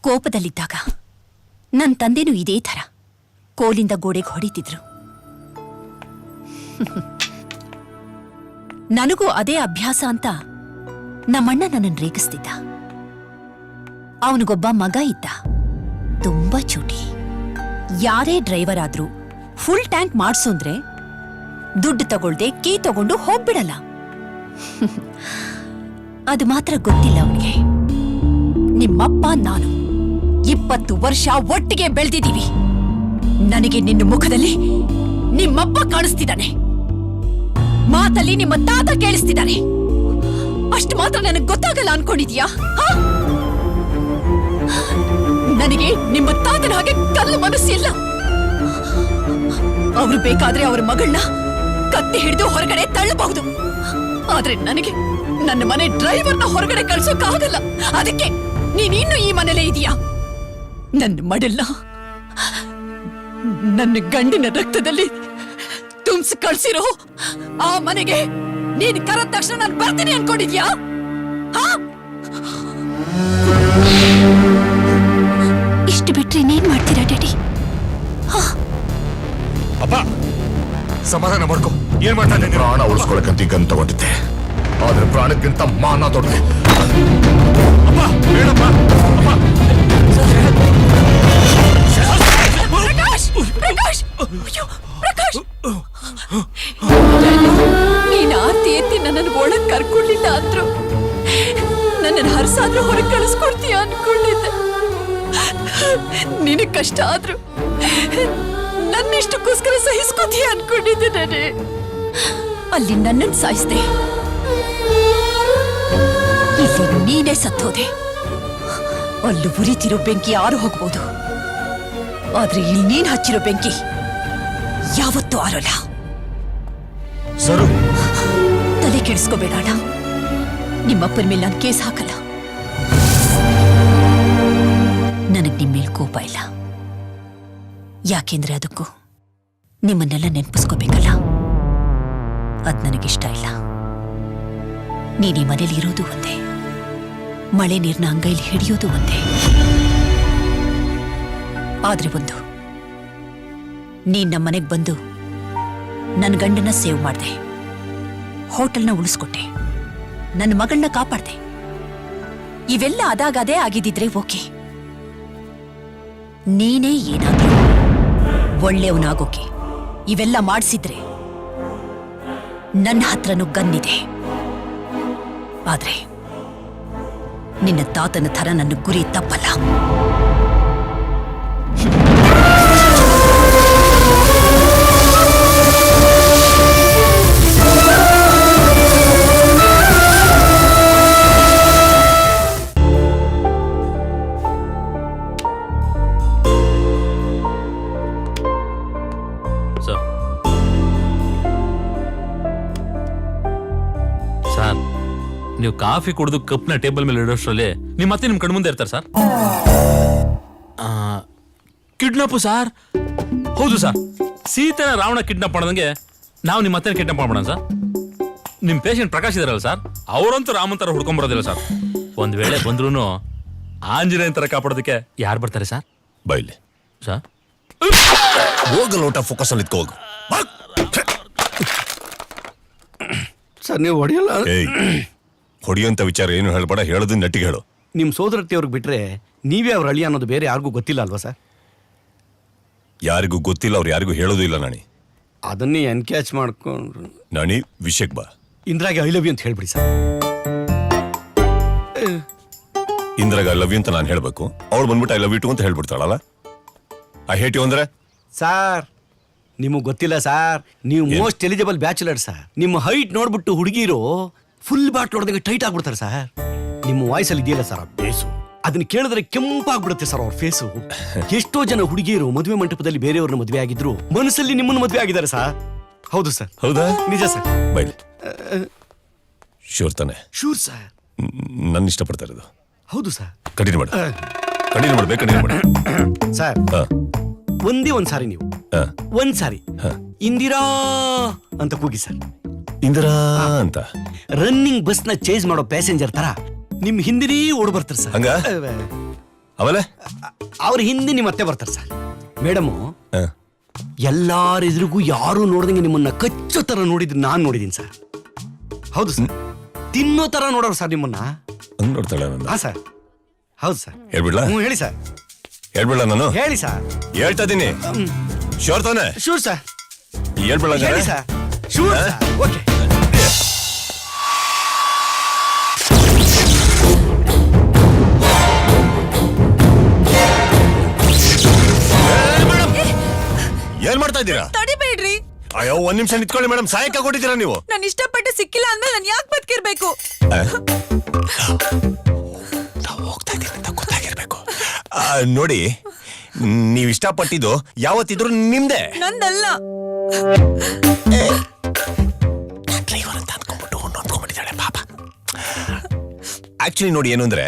ಕೋಪದಲ್ಲಿದ್ದಾಗ ನನ್ನ ತಂದೆನೂ ಇದೇ ಥರ ಕೋಲಿಂದ ಗೋಡೆಗೆ ಹೊಡಿತಿದ್ರು. ನನಗೂ ಅದೇ ಅಭ್ಯಾಸ ಅಂತ ನಮ್ಮಣ್ಣ ನನ್ನನ್ನು ರೇಗಿಸ್ತಿದ್ದ. ಅವನಿಗೊಬ್ಬ ಮಗ ಇದ್ದ, ತುಂಬಾ ಚೂಟಿ. ಯಾರೇ ಡ್ರೈವರ್ ಆದ್ರೂ ಫುಲ್ ಟ್ಯಾಂಕ್ ಮಾಡ್ಸೋಂದ್ರೆ ದುಡ್ಡು ತಗೊಳ್ದೆ ಕೀ ತಗೊಂಡು ಹೋಗ್ಬಿಡಲ್ಲ. ಅದು ಮಾತ್ರ ಗೊತ್ತಿಲ್ಲ ಅವನಿಗೆ. ನಿಮ್ಮಪ್ಪ ನಾನು 20 ವರ್ಷ ಒಟ್ಟಿಗೆ ಬೆಳೆದಿದ್ದೀವಿ. ನನಗೆ ನಿನ್ನ ಮುಖದಲ್ಲಿ ನಿಮ್ಮಪ್ಪ ಕಾಣಿಸ್ತಿದ್ದಾನೆ, ಮಾತಲ್ಲಿ ನಿಮ್ಮ ತಾತ ಕೇಳಿಸ್ತಿದ್ದಾನೆ. ಅಷ್ಟು ಮಾತ್ರ ನನಗೆ ಗೊತ್ತಾಗಲ್ಲ ಅನ್ಕೊಂಡಿದ್ಯಾ? ನನಗೆ ನಿಮ್ಮ ತಾತನ ಹಾಗೆ ಕಲ್ಲು ಮನಸ್ಸಿಲ್ಲ. ಅವರು ಬೇಕಾದ್ರೆ ಅವರ ಮಗಳನ್ನ ಕತ್ತಿ ಹಿಡಿದು ಹೊರಗಡೆ ತಳ್ಳಬಹುದು. ಆದ್ರೆ ನನಗೆ ನನ್ನ ಮನೆ ಡ್ರೈವರ್ನ ಹೊರಗಡೆ ಕಳ್ಸೋಕ್ಕಾಗಲ್ಲ. ಅದಕ್ಕೆ ನೀನಿನ್ನು ಈ ಮನೇಲೇ ಇದೀಯಾ? ನನ್ನ ಮಡಲ್ಲ ನನ್ನ ಗಂಡಿನ ರಕ್ತದಲ್ಲಿ ತುಂಬಿಸಿ ಕಳ್ಸಿರೋ ಆ ಮನೆಗೆ ನೀನ್ ಕರೆದ ತಕ್ಷಣ ನಾನು ಬರ್ತೀನಿ ಅನ್ಕೊಂಡಿದ್ಯಾ? ಇಷ್ಟು ಬಿಟ್ರೆ ಇನ್ನೇನ್ ಮಾಡ್ತೀರಾ ಡ್ಯಾಡಿ? ಅಪ್ಪ ಸಮಾಧಾನ ಮಾಡ್ಕೊ. ಏನ್ ಮಾಡ್ತಾ ಇದ್ದೀನಿ? ಪ್ರಾಣ ಉಳಿಸ್ಕೊಳಕಂತ ಗನ್ ತಗೊಂಡಿದ್ದೆ, ಆದ್ರೆ ಪ್ರಾಣಕ್ಕಿಂತ ಮಾನ ದೊಡ್ಡದು. ಅಪ್ಪ ಬೇಡಪ್ಪ. ಪ್ರಕಾಶ್, ಪ್ರಕಾಶ್, ಅಯ್ಯೋ, ಪ್ರಕಾಶ್, ನೀನ್ ಆರ್ತಿ ಎತ್ತಿ ನನ್ನನ್ನು ಒಳಗ್ ಕರ್ಕೊಳ್ಳಿಲ್ಲ ಅಂದ್ರು ನನ್ನನ್ನು ಹರ್ಸಾದ್ರೂ ಹೊರಗೆ ಕಳಿಸ್ಕೊಡ್ತೀಯ ಅನ್ಕೊಂಡಿದ್ದೆ. ನಿನಗ್ ಕಷ್ಟ ಆದ್ರು ನನ್ನಿಷ್ಟಕ್ಕೋಸ್ಕರ ಸಹಿಸ್ಕೋತೀಯ ಅನ್ಕೊಂಡಿದ್ದೆ. ನಾನೇ ಅಲ್ಲಿ ನನ್ನನ್ನು ಸಾಯಿಸ್ದೆ, ಇಲ್ಲಿ ನೀನೇ ಸತ್ತೋದೆ. ಅಲ್ಲಿ ಉರಿತಿರೋ ಬೆಂಕಿ ಯಾರು ಹೋಗ್ಬೋದು, ಆದ್ರೆ ಇಲ್ಲಿ ನೀನ್ ಹಚ್ಚಿರೋ ಬೆಂಕಿ ಯಾವತ್ತೂ ಆರೋಲ್ಲ. ಸರು, ತಲೆ ಕೆಡಿಸ್ಕೋಬೇಡ ಅಣ್ಣ. ನಿಮ್ಮಪ್ಪನ ಮೇಲೆ ನಾನು ಕೇಸ್ ಹಾಕಲ್ಲ. ನನಗ್ ನಿಮ್ಮ ಮೇಲೆ ಕೋಪ ಇಲ್ಲ. ಯಾಕೆಂದ್ರೆ ಅದಕ್ಕೂ ನಿಮ್ಮನ್ನೆಲ್ಲ ನೆನಪಿಸ್ಕೋಬೇಕಲ್ಲ. ಅದ್ ನನಗಿಷ್ಟ ಇಲ್ಲ. ನೀನ್ ಈ ಮನೇಲಿ ಇರೋದು ಒಂದೇ, ಮಳೆ ನೀರ್ನ ಅಂಗೈಲಿ ಹಿಡಿಯೋದು ಒಂದೇ. ಆದ್ರೆ ಒಂದು, ನೀನ್ ನಮ್ಮ ಮನೆಗ್ ಬಂದು ನನ್ನ ಗಂಡನ ಸೇವ್ ಮಾಡ್ದೆ, ಹೋಟೆಲ್ನ ಉಳಿಸ್ಕೊಟ್ಟೆ, ನನ್ನ ಮಗಳನ್ನ ಕಾಪಾಡ್ದೆ. ಇವೆಲ್ಲ ಆದಾಗ ಅದೇ ಆಗಿದ್ದಿದ್ರೆ ಓಕೆ. ನೀನೇ ಏನಾದ್ರೂ ಒಳ್ಳೆಯವನಾಗೋಕೆ ಇವೆಲ್ಲ ಮಾಡಿಸಿದ್ರೆ ನನ್ನ ಹತ್ರನೂ ಗನ್ನಿದೆ. ಆದ್ರೆ ನಿನ್ನ ತಾತನ ಥರ ನನ್ನ ಗುರಿ ತಪ್ಪಲ್ಲ. ನೀವು ಕಾಫಿ ಕುಡಿದು ಕಪ್ನ ಟೇಬಲ್ ಮೇಲೆ ಇಡೋಷ್ಟರಲ್ಲಿ ನಿಮ್ಮ ಮತ್ತೆ ನಿಮ್ ಕಣ್ಮುಂದೆ ಇರ್ತಾರೆ ಸರ್. Kidnap sir. ಹೌದು ಸರ್, ಸೀತೆನ ರಾವಣ ಕಿಡ್ನಾಪ್ ಮಾಡ್ದಂಗೆ ನಾವು ನಿಮ್ಮ ಮತ್ತೆ ಕಿಡ್ನಾಪ್ ಮಾಡೋಣ ಸರ್. ನಿಮ್ ಪೇಷಂಟ್ ಪ್ರಕಾಶ್ ಇದಾರಲ್ಲ ಸರ್, ಅವರಂತೂ ರಾಮನ್ ತರ ಹುಡ್ಕೊಂಬರೋದಿಲ್ಲ ಸರ್. ಒಂದ್ ವೇಳೆ ಬಂದ್ರು ಆಂಜನೇಯನ್ ತರ ಕಾಪಾಡೋದಕ್ಕೆ ಯಾರು ಬರ್ತಾರೆ ಸರ್? ಬೈಲಿ ಸರ್ ಹೋಗಲ್ಲ, ಊಟ ಫೋಕಸ್ ಅಲ್ಲಿ ಇಟ್ಕೋ ಹೋಗು. ಸರ್ ನೀವು ಹೊಡೆಯಲ್ಲ. ಏಯ್, ಹೊಡಿಯೋಂತ ವಿಚಾರ ಏನು ಹೇಳ್ಬೇಡ, ಹೇಳೋದು ನೆಟ್ಟಿಗೆ ಹೇಳು. ನಿಮ್ಮ ಸೋದರತ್ತೆಯವ್ರಿಗೆ ಬಿಟ್ರೆ ನೀವೇ ಅವ್ರ ಅಳಿಯ ಅನ್ನೋದು ಬೇರೆ ಯಾರಿಗೂ ಗೊತ್ತಿಲ್ಲ ಅಲ್ವಾ ಸರ್? ಯಾರಿಗೂ ಗೊತ್ತಿಲ್ಲ, ಅವ್ರು ಯಾರಿಗೂ ಹೇಳೋದು ಇಲ್ಲ. ನಾಣಿ ಅದನ್ನೇ ಎನ್ಕ್ಯಾಚ್ ಮಾಡ್ಕೊಂಡ್ರು. ನಾಣಿ ವಿಷಯಕ್ಕೆ ಬಾ. ಇಂದ್ರಾಗೆ ಐ ಲವ್ ಯು ಅಂತ ಹೇಳ್ಬಿಡಿ ಸರ್. ಇಂದ್ರಾಗ ಐ ಲವ್ ಯು ಅಂತ ನಾನು ಹೇಳ್ಬೇಕು, ಅವಳು ಬಂದ್ಬಿಟ್ಟು ಐ ಲವ್ ಯು ಟು ಅಂತ ಹೇಳ್ಬಿಡ್ತಾಳಲ್ಲ. ಐ ಹೇಟ್ ಯು ಅಂದ್ರೆ ಸಾರ್ ನಿಮಗೆ ಗೊತ್ತಿಲ್ಲ ಸರ್, ನೀವು ಮೋಸ್ಟ್ ಎಲಿಜಿಬಲ್ ಬ್ಯಾಚುಲರ್ ಸರ್. ನಿಮ್ಮ ಹೈಟ್ ನೋಡ್ಬಿಟ್ಟು ಹುಡುಗಿರು ಫುಲ್ ಬಾಟ್ ನೋಡಿದಾಗ ಟೈಟ್ ಆಗ್ಬಿಡ್ತಾರೆ ಸರ್. ನಿಮ್ಮ ವಾಯ್ಸಲ್ಲಿ ಇದೆಯಲ್ಲ ಸರ್ ಆ ಬೇಸು, ಅದನ್ನ ಕೇಳಿದ್ರೆ ಕೆಂಪಾಗ್ಬಿಡುತ್ತೆ ಸರ್ ಅವ್ರ ಫೇಸು. ಎಷ್ಟೋ ಜನ ಹುಡುಗಿಯರು ಮದುವೆ ಮಂಟಪದಲ್ಲಿ ಬೇರೆಯವ್ರನ್ನ ಮದುವೆ ಆಗಿದ್ರು ಮನಸ್ಸಲ್ಲಿ ನಿಮ್ಮನ್ನು ಮದುವೆ ಆಗಿದ್ದಾರೆ ಸರ್. ಹೌದು ಸರ್. ಹೌದಾ? ನಿಜ ಸರ್. ಬೈಲಿ ಶೂರ್ ತಾನೆ? Sure sir. ನನ್ನ ಇಷ್ಟಪಡ್ತಾ ಇರೋದು. ಹೌದು ಸರ್. ಕಂಟಿನ್ಯೂ ಮಾಡು, ಕಂಟಿನ್ಯೂ ಮಾಡ್ಬೇಕು, ಕಂಟಿನ್ಯೂ ಮಾಡು ಸರ್. ಒಂದೇ ಒಂದ್ಸಾರಿ ನೀವು ಒಂದ್ಸಾರಿ ಇಂದಿರಾ ಅಂತ ಕೂಗಿ ಸರ್. ಇಂದಿರಾ ಅಂತ ರನ್ನಿಂಗ್ ಬಸ್ ನ ಚೇಂಜ್ ಮಾಡೋ ಪ್ಯಾಸೆಂಜರ್ ತರ ನಿಮ್ ಹಿಂದಿನೇ ಓಡ್ ಬರ್ತಾರೆ ಸರ್. ಹಂಗ ಆಮೇಲೆ ಅವ್ರ ಹಿಂದೆ ನಿಮ್ಮ ಅತ್ತೆ ಬರ್ತಾರೆ ಸರ್. ಮೇಡಮ್ ಎಲ್ಲಾರ ಎದುರಿಗೂ ಯಾರು ನೋಡ್ದಂಗೆ ನಿಮ್ಮನ್ನ ಕಚ್ಚೋ ತರ ನೋಡಿದ್ ನಾನ್ ನೋಡಿದೀನಿ ಸರ್. ಹೌದು ಸರ್. ತಿನ್ನೋ ತರ ನೋಡೋರು ಸರ್ ನಿಮ್ಮನ್ನ. ಹಂಗ್ ನೋಡ್ತಾಳೆ ನನ್ನ? ಹಾ ಸರ್. ಹೌದು ಸರ್. ಹೇಳ್ಬಿಡ್ಲಾ? ಹೇಳಿ ಸರ್. ಹೇಳ್ಬಿಡ ನಾನು? ಹೇಳಿ ಸರ್. ಹೇಳ್ತಾ ಇದೀನಿ. ಶೋರ್ ತಾನೆ? Sure sir. ಹೇಳ್ಬಿಡ ಹೇಳಿ ಸರ್. Sure sir. ಓಕೆ. ಏನ್ ಮಾಡ್ತಾ ಇದ್ದೀರಾ? ತಡಿಬೇಡ್ರಿ. ಅಯ್ಯೋ, ಒಂದ್ ನಿಮಿಷ ನಿಂತ್ಕೊಳ್ಳಿ ಮೇಡಮ್, ಸಹಾಯಕ ಕೊಟ್ಟಿದ್ದೀರಾ ನೀವು? ನಾನು ಇಷ್ಟಪಟ್ಟು ಸಿಕ್ಕಿಲ್ಲ ಅಂದ್ಮೇಲೆ ನಾನು ಯಾಕೆ ಬದುಕಿರ್ಬೇಕು? ಹೋಗ್ತಾ ಇದ್ದೀನಿ ಅಂತ ಗೊತ್ತಾಗಿರ್ಬೇಕು. ನೋಡಿ, ನೀವ್ ಇಷ್ಟಪಟ್ಟಿದ್ದು ಯಾವತ್ತಿದ್ರು ನಿಮ್ದೆ, ನಂದಲ್ಲ. ಡ್ರೈವರ್ ಅಂತ ಅನ್ಕೊಂಡ್ಬಿಟ್ಟು ಹೊಂದ್ಕೊಂಡ್ಬಿಟ್ಟಿದ್ದಾಳೆ ಪಾಪ. ಆಕ್ಚುಲಿ ನೋಡಿ, ಏನು ಅಂದ್ರೆ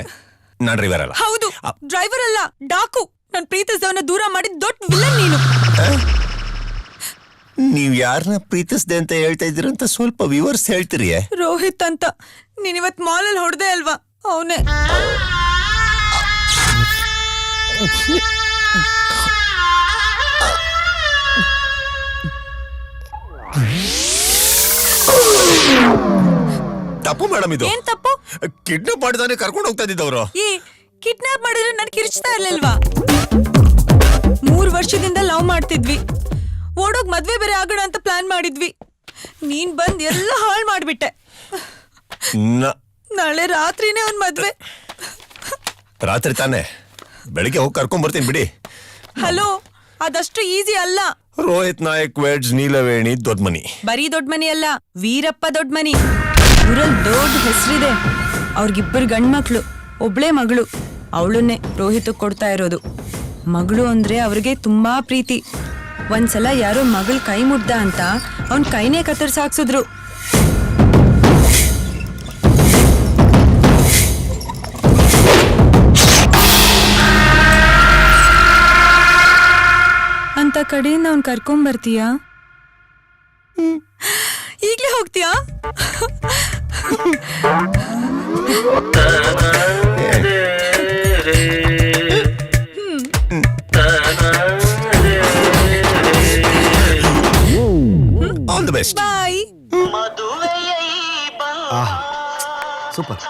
ನಾನ್ ಡ್ರೈವರ್ ಅಲ್ಲ. ಹೌದು, ಡ್ರೈವರ್ ಅಲ್ಲ, ಡಾಕು. ನನ್ ಪ್ರೀತಿಸಿದವನ್ನ ದೂರ ಮಾಡಿ ದೊಡ್ಡ ವಿಲನ್ ನೀನು. ನೀವ್ ಯಾರನ್ನ ಪ್ರೀತಿಸ್ದೆ ಅಂತ ಹೇಳ್ತಾ ಇದ್ದೀರ ಅಂತ ಸ್ವಲ್ಪ ವಿವರ್ಸ್ ಹೇಳ್ತೀರಿ? ರೋಹಿತ್ ಅಂತ. ನೀನಿವತ್ ಮಾಲಲ್ಲಿ ಹೊಡೆದೆ ಅಲ್ವಾ, ಅವನೇ. ತಪ್ಪು ಮೇಡಮ್ ಇದು. ಏನ್ ತಪ್ಪು? ಕಿಡ್ನಾಪ್ ಮಾಡಿದಾನೆ ಕರ್ಕೊಂಡು ಹೋಗ್ತಾ ಇದ್ದವ್ರು. ಈ ಕಿಡ್ನಾಪ್ ಮಾಡಿದ್ರೆ ನನ್ ಕಿರ್ಚ್ತಾ ಇರ್ಲಿಲ್ವಾ? 3 ವರ್ಷದಿಂದ ಲವ್ ಮಾಡ್ತಿದ್ವಿ, ಓಡೋಗ್ ಮದ್ವೆ ಬೇರೆ ಆಗೋಣ ಅಂತ ಪ್ಲಾನ್ ಮಾಡಿದ್ವಿ. ನೀನ್ ಬಂದ್ ಎಲ್ಲ ಹಾಳು ಮಾಡ್ಬಿಟ್ಟೆ. ನಾಳೆ ರಾತ್ರಿನೇ ಒಂದ್ ಮದ್ವೆ. ರಾತ್ರಿ ತಾನೆ, ಬೆಳಿಗ್ಗೆ ಹೋಗಿ ಕರ್ಕೊಂಡ್ ಬರ್ತೀನಿ ಬಿಡಿ. ಹಲೋ, ಅದಷ್ಟು ಈಸಿ ಅಲ್ಲ. ರೋಹಿತ್ ನಾಯಕ್ ವೆಡ್ಸ್ ನೀಲವೇಣಿ ದೊಡ್ಡ ಮನಿ. ಬರೀ ದೊಡ್ಡ ಮನಿ ಅಲ್ಲ, ವೀರಪ್ಪ ದೊಡ್ಡ ಮನಿ. ಊರಲ್ಲಿ ದೊಡ್ಡ ಹೆಸರಿದೆ. ಅವ್ರಿಗಿಬ್ಬರು ಗಂಡ್ಮಕ್ಳು, ಒಬ್ಳೇ ಮಗಳು. ಅವಳನ್ನೇ ರೋಹಿತ್ ಕೊಡ್ತಾ ಇರೋದು. ಮಗಳು ಅಂದ್ರೆ ಅವ್ರಿಗೆ ತುಂಬಾ ಪ್ರೀತಿ. ಒಂದ್ಸಲ ಯಾರೋ ಮಗಳು ಕೈ ಮುಟ್ದ ಅಂತ ಅವನ್ ಕೈನೇ ಕತ್ತರಿಸಾಕ್ಸಿದ್ರು. ಅಂತ ಕಡೆಯಿಂದ ಅವ್ನ್ ಕರ್ಕೊಂಡ್ ಬರ್ತೀಯಾ? ಈಗ್ಲೇ ಹೋಗ್ತೀಯಾ? All the best. Bye. Super.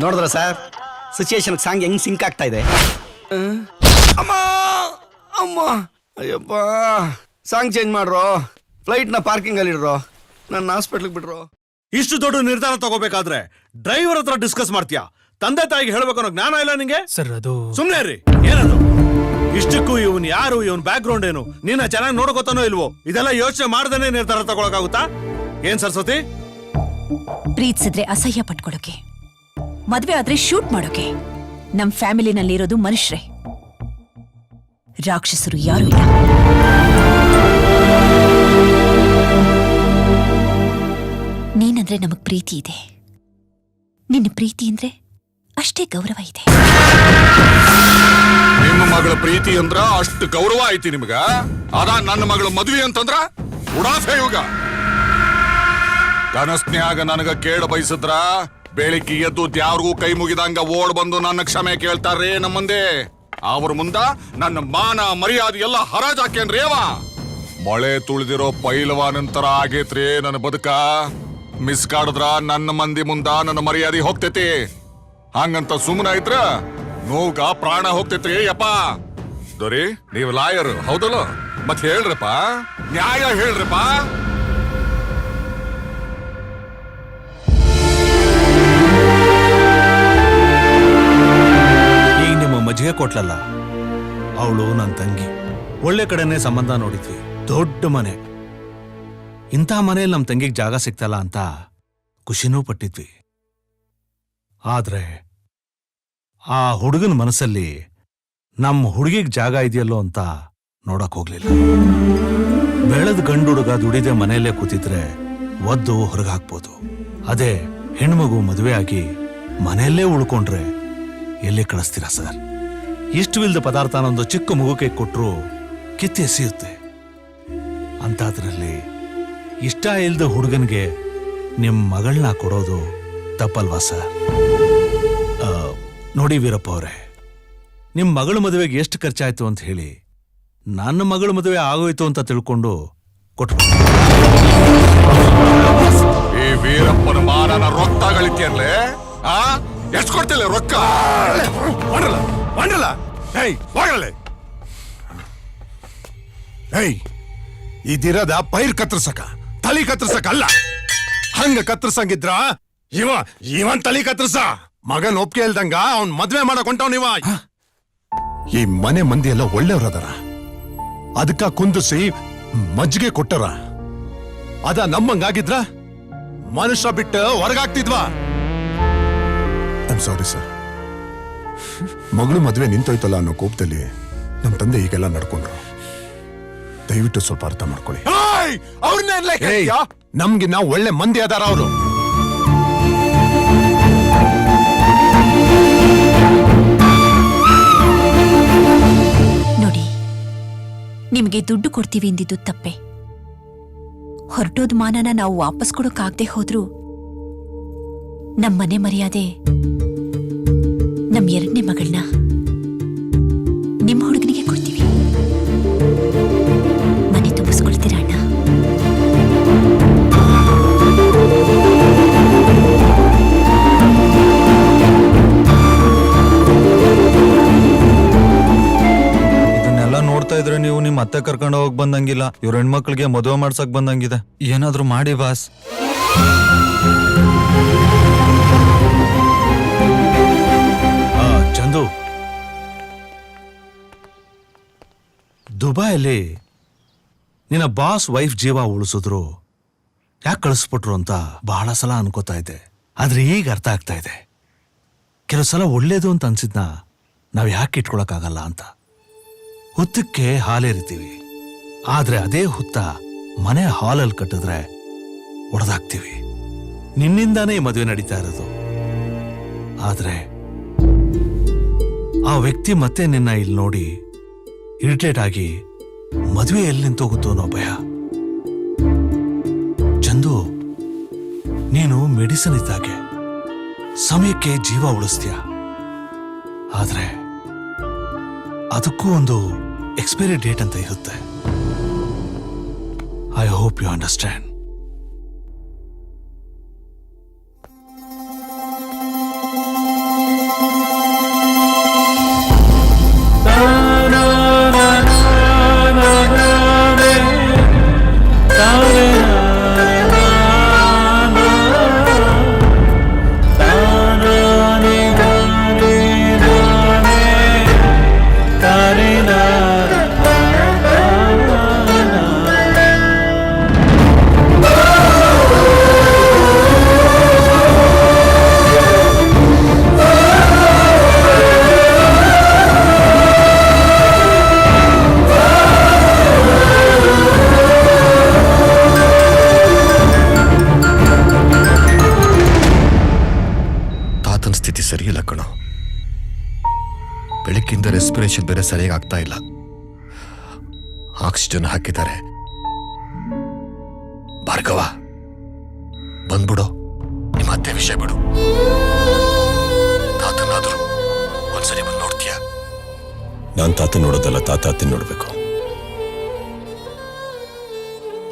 ನೋಡಿದ್ರ ಸರ್, ಸಿಚುಯೇಷನ್ ಸಾಂಗ್ ಹೆಂಗ್ ಸಿಂಕ್ ಆಗ್ತಾ ಇದೆ. ಅಮ್ಮ ಅಮ್ಮ, ಅಯ್ಯಪ್ಪ. ಸಾಂಗ್ ಚೇಂಜ್ ಮಾಡ್ರೋ, ಫ್ಲೈಟ್ನ ಪಾರ್ಕಿಂಗ್ ಅಲ್ಲಿ ಇಡ್ರೋ, ನನ್ನ ಹಾಸ್ಪಿಟ್ಲಿಗೆ ಬಿಡ್ರೋ. ಇಷ್ಟು ದೊಡ್ಡ ನಿರ್ಧಾರ ತಗೋಬೇಕಾದ್ರೆ ಡ್ರೈವರ್ ಹತ್ರ ಡಿಸ್ಕಸ್ ಮಾಡ್ತೀಯಾ? ತಂದೆ ತಾಯಿಗೆ ಹೇಳ್ಬೇಕು ಅನ್ನೋ ಜ್ಞಾನ ಇಲ್ಲ ನಿಂಗೆ? ಸರ್ ಅದು ಸುಮ್ನೆ ರೀ. ಏನದು? ಇಷ್ಟಕ್ಕೂ ಇವನ್ ಯಾರು, ಇವನ್ ಬ್ಯಾಕ್ ಗ್ರೌಂಡ್ ಏನು, ನೀನ ಚೆನ್ನಾಗಿ ನೋಡ್ಕೋತಾನೋ ಇಲ್ವೋ, ಇದೆಲ್ಲ ಯೋಚನೆ ಮಾಡ್ದೇನೆ ನಿರ್ಧಾರ ತಗೊಳಕಾಗುತ್ತಾ? ಏನ್ ಸರಸ್ವತಿ? ಪ್ರೀತಿಸಿದ್ರೆ ಅಸಹ್ಯ ಪಟ್ಕೊಳ್ಳೋಕೆ, ಮದ್ವೆ ಆದ್ರೆ ಶೂಟ್ ಮಾಡೋಕೆ. ನಮ್ ಫ್ಯಾಮಿಲಿನಲ್ಲಿರೋದು ಮನುಷ್ಯರೇ, ರಾಕ್ಷಸರು ಯಾರು ಇಲ್ಲ. ನೀನಂದ್ರೆ ನಮಗ್ ಪ್ರೀತಿ ಇದೆ, ನಿನ್ನ ಪ್ರೀತಿ ಅಂದ್ರೆ ಅಷ್ಟೇ ಗೌರವ ಇದೆ. ನಿಮ್ಮ ಮಗಳ ಪ್ರೀತಿ ಅಂದ್ರ ಅಷ್ಟು ಗೌರವ ಐತಿ ನಿಮ್ಗ. ಅದ ನನ್ನ ಮಗಳ ಮದ್ವಿ ಅಂತಂದ್ರ ಉಡಾಫೆ ಯುಗ. ಕನಸ್ನ್ಯಾಗ ನನಗ ಕೇಳ ಬಯಸಿದ್ರ ಬೆಳಿಗ್ಗೆ ಎದ್ದು ದ್ಯಾವ್ರಿಗೂ ಕೈ ಮುಗಿದಂಗ ಓಡ್ ಬಂದು ನನ್ನ ಕ್ಷಮೆ ಕೇಳ್ತಾರ್ರಿ ನಮ್ಮ ಮುಂದೆ. ಅವ್ರ ಮುಂದ ನನ್ನ ಮಾನ ಮರ್ಯಾದೆ ಎಲ್ಲ ಹರಾಜ್ ಹಾಕೇನ್ರಿ ಅವ. ಮಳೆ ತುಳಿದಿರೋ ಪೈಲವಾನಂತರ ಆಗೇತ್ರಿ ನನ್ನ ಬದುಕ. ಮಿಸ್ ಕಾಡಿದ್ರ ನನ್ನ ಮಂದಿ ಮುಂದ ನನ್ನ ಮರ್ಯಾದೆ ಹೋಗ್ತೈತಿ. ಹಂಗಂತ ಸುಮ್ಮನೆ ಇದ್ರ ನೋವ್ಗ ಪ್ರಾಣ ಹೋಗ್ತೈತ್ರಿ ಯಪ್ಪ. ದೊರಿ ನೀವು ಲಾಯರ್ ಹೌದಲ್ಲ, ಮತ್ ಹೇಳ್ರಪ್ಪ, ನ್ಯಾಯ ಹೇಳ್ರಪ್ಪ. ಈಗ ನಿಮ್ಮ ಮಜ್ಜಿಗೆ ಕೊಟ್ಲಲ್ಲ, ಅವಳು ನನ್ನ ತಂಗಿ. ಒಳ್ಳೆ ಕಡೆನೆ ಸಂಬಂಧ ನೋಡಿದ್ವಿ. ದೊಡ್ಡ ಮನೆ. ಇಂಥ ಮನೇಲಿ ನಮ್ಮ ತಂಗಿಗೆ ಜಾಗ ಸಿಗ್ತಲ್ಲ ಅಂತ ಖುಷಿನೂ ಪಟ್ಟಿದ್ವಿ. ಆದ್ರೆ ಆ ಹುಡುಗನ ಮನಸ್ಸಲ್ಲಿ ನಮ್ಮ ಹುಡುಗಿಗೆ ಜಾಗ ಇದೆಯಲ್ಲೋ ಅಂತ ನೋಡಕ್ ಹೋಗ್ಲಿಲ್ಲ. ಬೆಳೆದ ಗಂಡು ಹುಡುಗ ದುಡಿದೆ ಮನೆಯಲ್ಲೇ ಕೂತಿದ್ರೆ ಒದ್ದು ಹೊರಗಾಕ್ಬೋದು. ಅದೇ ಹೆಣ್ಮಗು ಮದುವೆ ಆಗಿ ಮನೆಯಲ್ಲೇ ಉಳ್ಕೊಂಡ್ರೆ ಎಲ್ಲಿ ಕಳಿಸ್ತೀರಾ ಸರ್? ಇಷ್ಟವಿಲ್ದ ಪದಾರ್ಥನೊಂದು ಚಿಕ್ಕ ಮಗುಗೆ ಕೊಟ್ರು ಕಿತ್ತಿ ಎಸೆಯುತ್ತೆ. ಅಂತಾದ್ರಲ್ಲಿ ಇಷ್ಟ ಇಲ್ದ ಹುಡುಗನ್ಗೆ ನಿಮ್ ಮಗಳನ್ನ ಕೊಡೋದು ತಪ್ಪಲ್ವಾ ಸರ್? ನೋಡಿ ವೀರಪ್ಪ ಅವರೇ, ನಿಮ್ ಮಗಳ ಮದುವೆಗೆ ಎಷ್ಟು ಖರ್ಚಾಯ್ತು ಅಂತ ಹೇಳಿ ನನ್ನ ಮಗಳ ಮದುವೆ ಆಗೋಯ್ತು ಅಂತ ತಿಳ್ಕೊಂಡು ಕೊಟ್ಟು. ಈ ವೀರಪ್ಪನ ಮಾನನ ರೊಕ್ಕ ಗಳಿಕೆಯಲ್ಲೇ ಎಷ್ಟು ಕೊಡ್ತಿಲ್ಲ ರೊಕ್ಕ? ಮಾಡಲ್ಲ ಮಾಡಲ್ಲ. ಇದಿರದ ಪೈರ್ ಕತ್ತರ್ಸಕ, ತಲಿ ಕತ್ತರ್ಸಕ ಅಲ್ಲ. ಹಂಗ ಕತ್ತರ್ಸಂಗಿದ್ರ ಇವನ್ ತಲಿ ಕತ್ತರ್ಸ. ಮಗನ್ ಒಪ್ಪಿಗೆ ಇಲ್ದಂಗ ಅವ್ನ್ ಮದ್ವೆ ಮಾಡಕ್ ಹೊಂಟವ್. ಈ ಮನೆ ಮಂದಿ ಎಲ್ಲ ಒಳ್ಳೆಯವ್ರದಾರ, ಅದಕ್ಕ ಕುಂದಿಸಿ ಮಜ್ಜಿಗೆ ಕೊಟ್ಟರ. ಅದ ನಮ್ಮಂಗಾಗಿದ್ರ ಮನುಷ್ಯ ಬಿಟ್ಟು ಹೊರಗಾಗ್ತಿದ್ವಾ? ಸಾರಿ ಸರ್, ಮಗಳು ಮದ್ವೆ ನಿಂತೋಯ್ತಲ್ಲ ಅನ್ನೋ ಕೋಪದಲ್ಲಿ ನಮ್ ತಂದೆ ಈಗೆಲ್ಲ ನಡ್ಕೊಂಡ್ರು. ದಯವಿಟ್ಟು ಸ್ವಲ್ಪ ಅರ್ಥ ಮಾಡ್ಕೊಳ್ಳಿ. ನಮ್ಗೆ ನಾವು ಒಳ್ಳೆ ಮಂದಿ ಅದಾರ ಅವರು. ನೋಡಿ, ನಿಮಗೆ ದುಡ್ಡು ಕೊಡ್ತೀವಿ ಎಂದಿದ್ದು ತಪ್ಪೆ. ಹೊರಟೋದ್ ಮಾನನ ನಾವು ವಾಪಸ್ ಕೊಡೋಕಾಗದೆ ಹೋದ್ರು ನಮ್ಮನೆ ಮರ್ಯಾದೆ ನಮ್ ಎರಡನೇ ಮಗಳನ್ನ ನಿಮ್ಮ ಹುಡುಗನಿಗೆ ಕೊಡ್ತೀವಿ. ಮನೆ ತುಂಬಿಸ್ಕೊಳ್ತೀರಾ ಅಣ್ಣ? ಇದನ್ನೆಲ್ಲ ನೋಡ್ತಾ ಇದ್ರೆ ನೀವು ನಿಮ್ ಅತ್ತೆ ಕರ್ಕೊಂಡು ಹೋಗ್ ಬಂದಂಗಿಲ್ಲ. ಇವ್ರ ಹೆಣ್ಮಕ್ಳಿಗೆ ಮದುವೆ ಮಾಡ್ಸಕ್ ಬಂದಂಗಿದೆ. ಏನಾದ್ರೂ ಮಾಡಿ ಬಾಸ್. ಚಂದು, ದುಬೈಯಲ್ಲಿ ನಿನ್ನ ಬಾಸ್ ವೈಫ್ ಜೀವ ಉಳಿಸಿದ್ರು ಯಾಕೆ ಕಳಿಸ್ಬಿಟ್ರು ಅಂತ ಬಹಳ ಸಲ ಅನ್ಕೋತಾ ಇದ್ದೆ. ಆದ್ರೆ ಈಗ ಅರ್ಥ ಆಗ್ತಾ ಇದೆ, ಕೆಲವು ಸಲ ಒಳ್ಳೇದು ಅಂತ ಅನ್ಸಿದ್ನ ನಾವ್ ಯಾಕೆ ಇಟ್ಕೊಳಕ್ಕಾಗಲ್ಲ ಅಂತ. ಹುತ್ತಕ್ಕೆ ಹಾಲೇರಿತೀವಿ, ಆದ್ರೆ ಅದೇ ಹುತ್ತ ಮನೆ ಹಾಲಲ್ಲಿ ಕಟ್ಟಿದ್ರೆ ಒಡೆದಾಗ್ತೀವಿ. ನಿನ್ನಿಂದಾನೇ ಈ ಮದುವೆ ನಡೀತಾ ಇರೋದು. ಆದ್ರೆ ಆ ವ್ಯಕ್ತಿ ಮತ್ತೆ ನಿನ್ನ ಇಲ್ಲಿ ನೋಡಿ ಇರಿಟೇಟ್ ಆಗಿ ಮದುವೆ ಎಲ್ಲಿ ನಿಂತೋಗುತ್ತೋ ಅನ್ನೋ ಭಯ. ಚಂದು, ನೀನು ಮೆಡಿಸಿನ್ ಇದ್ದಾಗೆ ಸಮಯಕ್ಕೆ ಜೀವ ಉಳಿಸ್ತೀಯ. ಆದ್ರೆ ಅದಕ್ಕೂ ಒಂದು ಎಕ್ಸ್ಪೈರಿ ಡೇಟ್ ಅಂತ ಇರುತ್ತೆ. I hope you understand. Respiration ಬೇರೆ ಸರಿಯಾಗಿ ಆಗ್ತಾ ಇಲ್ಲ. ಆಕ್ಸಿಜನ್ ಹಾಕಿದ್ದಾರೆ. ಭಾರ್ಗವ, ಬಂದ್ಬಿಡು, ನಿಮ್ಮ ಅತ್ತೆ ವಿಷಯ ಬಿಡು. ತಾತನಾದ್ರು ಒಂದ್ಸರಿ ಬಂದು ನೋಡ್ತೀಯ? ನಾನ್ ತಾತ ನೋಡೋದಲ್ಲ, ತಾತ ಅತ್ತೆ ನೋಡ್ಬೇಕು.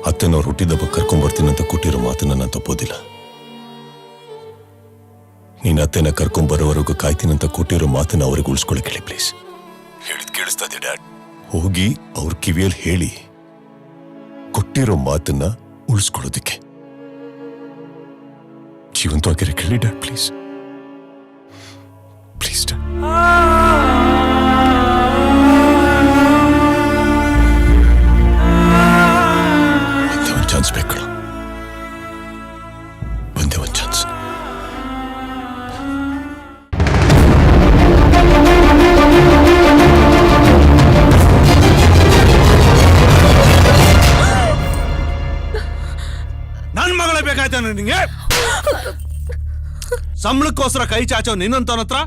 ಅತ್ತೆನವ್ರು ಹುಟ್ಟಿದಬ್ಬ ಕರ್ಕೊಂಡ್ಬರ್ತೀನಂತ ಕೊಟ್ಟಿರೋ ಮಾತನ್ನ ನಾನು ತಪ್ಪೋದಿಲ್ಲ. ನೀನ್ ಅತ್ತೆನ ಕರ್ಕೊಂಡ್ಬರೋವರೆಗೂ ಕಾಯ್ತೀನಂತ ಕೊಟ್ಟಿರೋ ಮಾತನ್ನ ಅವ್ರಿಗೆ ಉಳಿಸ್ಕೊಳಕ್ ಹೇಳಿ ಪ್ಲೀಸ್. ಹೇಳಿದ್ ಕೇಳಿಸ್ತದೆ ಡ್ಯಾಡ್? ಹೋಗಿ ಅವ್ರ ಕಿವಿಯಲ್ಲಿ ಹೇಳಿ, ಕೊಟ್ಟಿರೋ ಮಾತನ್ನ ಉಳಿಸ್ಕೊಳ್ಳೋದಿಕ್ಕೆ. ಜೀವಂತವಾಗಿರೋ ಕೇಳಿ ಡ್ಯಾಡ್, ಪ್ಲೀಸ್ ಪ್ಲೀಸ್ ಡ್ಯಾಡ್. ಒಂದೇ ಒಂದು ಚಾನ್ಸ್ ಬೇಕು. ಒಂದೇ ಒಂದು ಚಾನ್ಸ್. ನನ್ ಮಗಳೇ ಬೇಕಾಯ್ತ ನಿಂಗೆ? ಸಂಬಳಕ್ಕೋಸ್ಕರ ಕೈ ಚಾಚೋ ನಿನ್ನಂತವನ ಹತ್ರ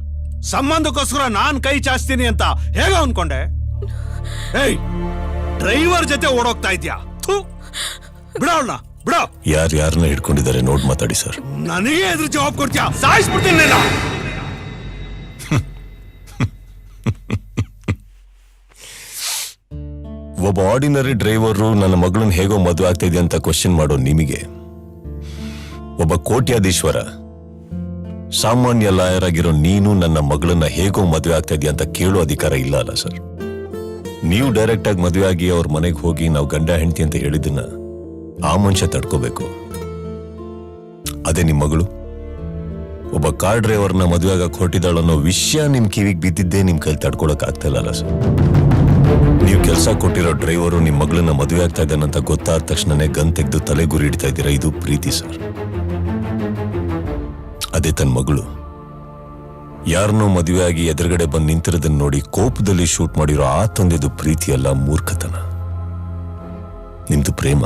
ಸಂಬಂಧಕ್ಕೋಸ್ಕರ ನಾನ್ ಕೈ ಚಾಚ್ತೀನಿ ಅಂತ ಹೇಗ ಅನ್ಕೊಂಡೆ? ಏಯ್, ಡ್ರೈವರ್ ಜೊತೆ ಓಡೋಗ್ತಾ ಇದ್ಯಾ? ಬಿಡೋಣ, ಬಿಡೋ. ಯಾರನ್ನ ಹಿಡ್ಕೊಂಡಿದ್ದಾರೆ ನೋಡ್ ಮಾತಾಡಿ ಸರ್. ನನಗೆ ಎದುರು ಜವಾಬ್ ಕೊಡ್ತೀಯಾ? ಸಾಯಿಸ್ಬಿಡ್ತೀನಿ ನೀನು. ಒಬ್ಬ ಆರ್ಡಿನರಿ ಡ್ರೈವರು ನನ್ನ ಮಗಳನ್ನ ಹೇಗೋ ಮದುವೆ ಆಗ್ತಾ ಇದೆ ಅಂತ ಕ್ವಶನ್ ಮಾಡೋ ನಿಮಗೆ, ಒಬ್ಬ ಕೋಟ್ಯಾಧೀಶ್ವರ ಸಾಮಾನ್ಯ ಲಾಯರ್ ಆಗಿರೋ ನೀನು ನನ್ನ ಮಗಳನ್ನ ಹೇಗೋ ಮದುವೆ ಆಗ್ತಾ ಇದೆಯಾ ಅಂತ ಕೇಳೋ ಅಧಿಕಾರ ಇಲ್ಲ ಅಲ್ಲ ಸರ್? ನೀವು ಡೈರೆಕ್ಟ್ ಆಗಿ ಮದುವೆ ಆಗಿ ಅವ್ರ ಮನೆಗೆ ಹೋಗಿ ನಾವು ಗಂಡ ಹೆಂಡತಿ ಅಂತ ಹೇಳಿದ್ದನ್ನ ಆ ಮನುಷ್ಯ ತಡ್ಕೋಬೇಕು. ಅದೇ ನಿಮ್ ಮಗಳು ಒಬ್ಬ ಕಾರ್ ಡ್ರೈವರ್ನ ಮದುವೆ ಆಗಕ್ಕೆ ಹೊರಟಿದ್ದಾಳು ಅನ್ನೋ ವಿಷಯ ನಿಮ್ ಕಿವಿಗೆ ಬಿದ್ದಿದ್ದೇ ನಿಮ್ ಕೈಲಿ ತಡ್ಕೊಳಕ್ ಆಗ್ತಾ ಇಲ್ಲ ಸರ್. ನೀವು ಕೆಲಸ ಕೊಟ್ಟಿರೋ ಡ್ರೈವರು ನಿಮ್ ಮಗಳನ್ನ ಮದುವೆ ಆಗ್ತಾ ಇದ್ದಾನಂತ ಗೊತ್ತಾದ ತಕ್ಷಣನೇ ಗನ್ ತೆಗೆದು ತಲೆ ಗುರಿ ಇಡ್ತಾ ಇದ್ದೀರಾ. ಇದು ಪ್ರೀತಿ ಸರ್. ಅದೇ ತನ್ನ ಮಗಳು ಯಾರನ್ನೋ ಮದುವೆ ಆಗಿ ಎದುರುಗಡೆ ಬಂದು ನಿಂತಿರೋದನ್ನ ನೋಡಿ ಕೋಪದಲ್ಲಿ ಶೂಟ್ ಮಾಡಿರೋ ಆ ತಂದೆದು ಪ್ರೀತಿಯಲ್ಲ, ಮೂರ್ಖತನ. ನಿಮ್ದು ಪ್ರೇಮ,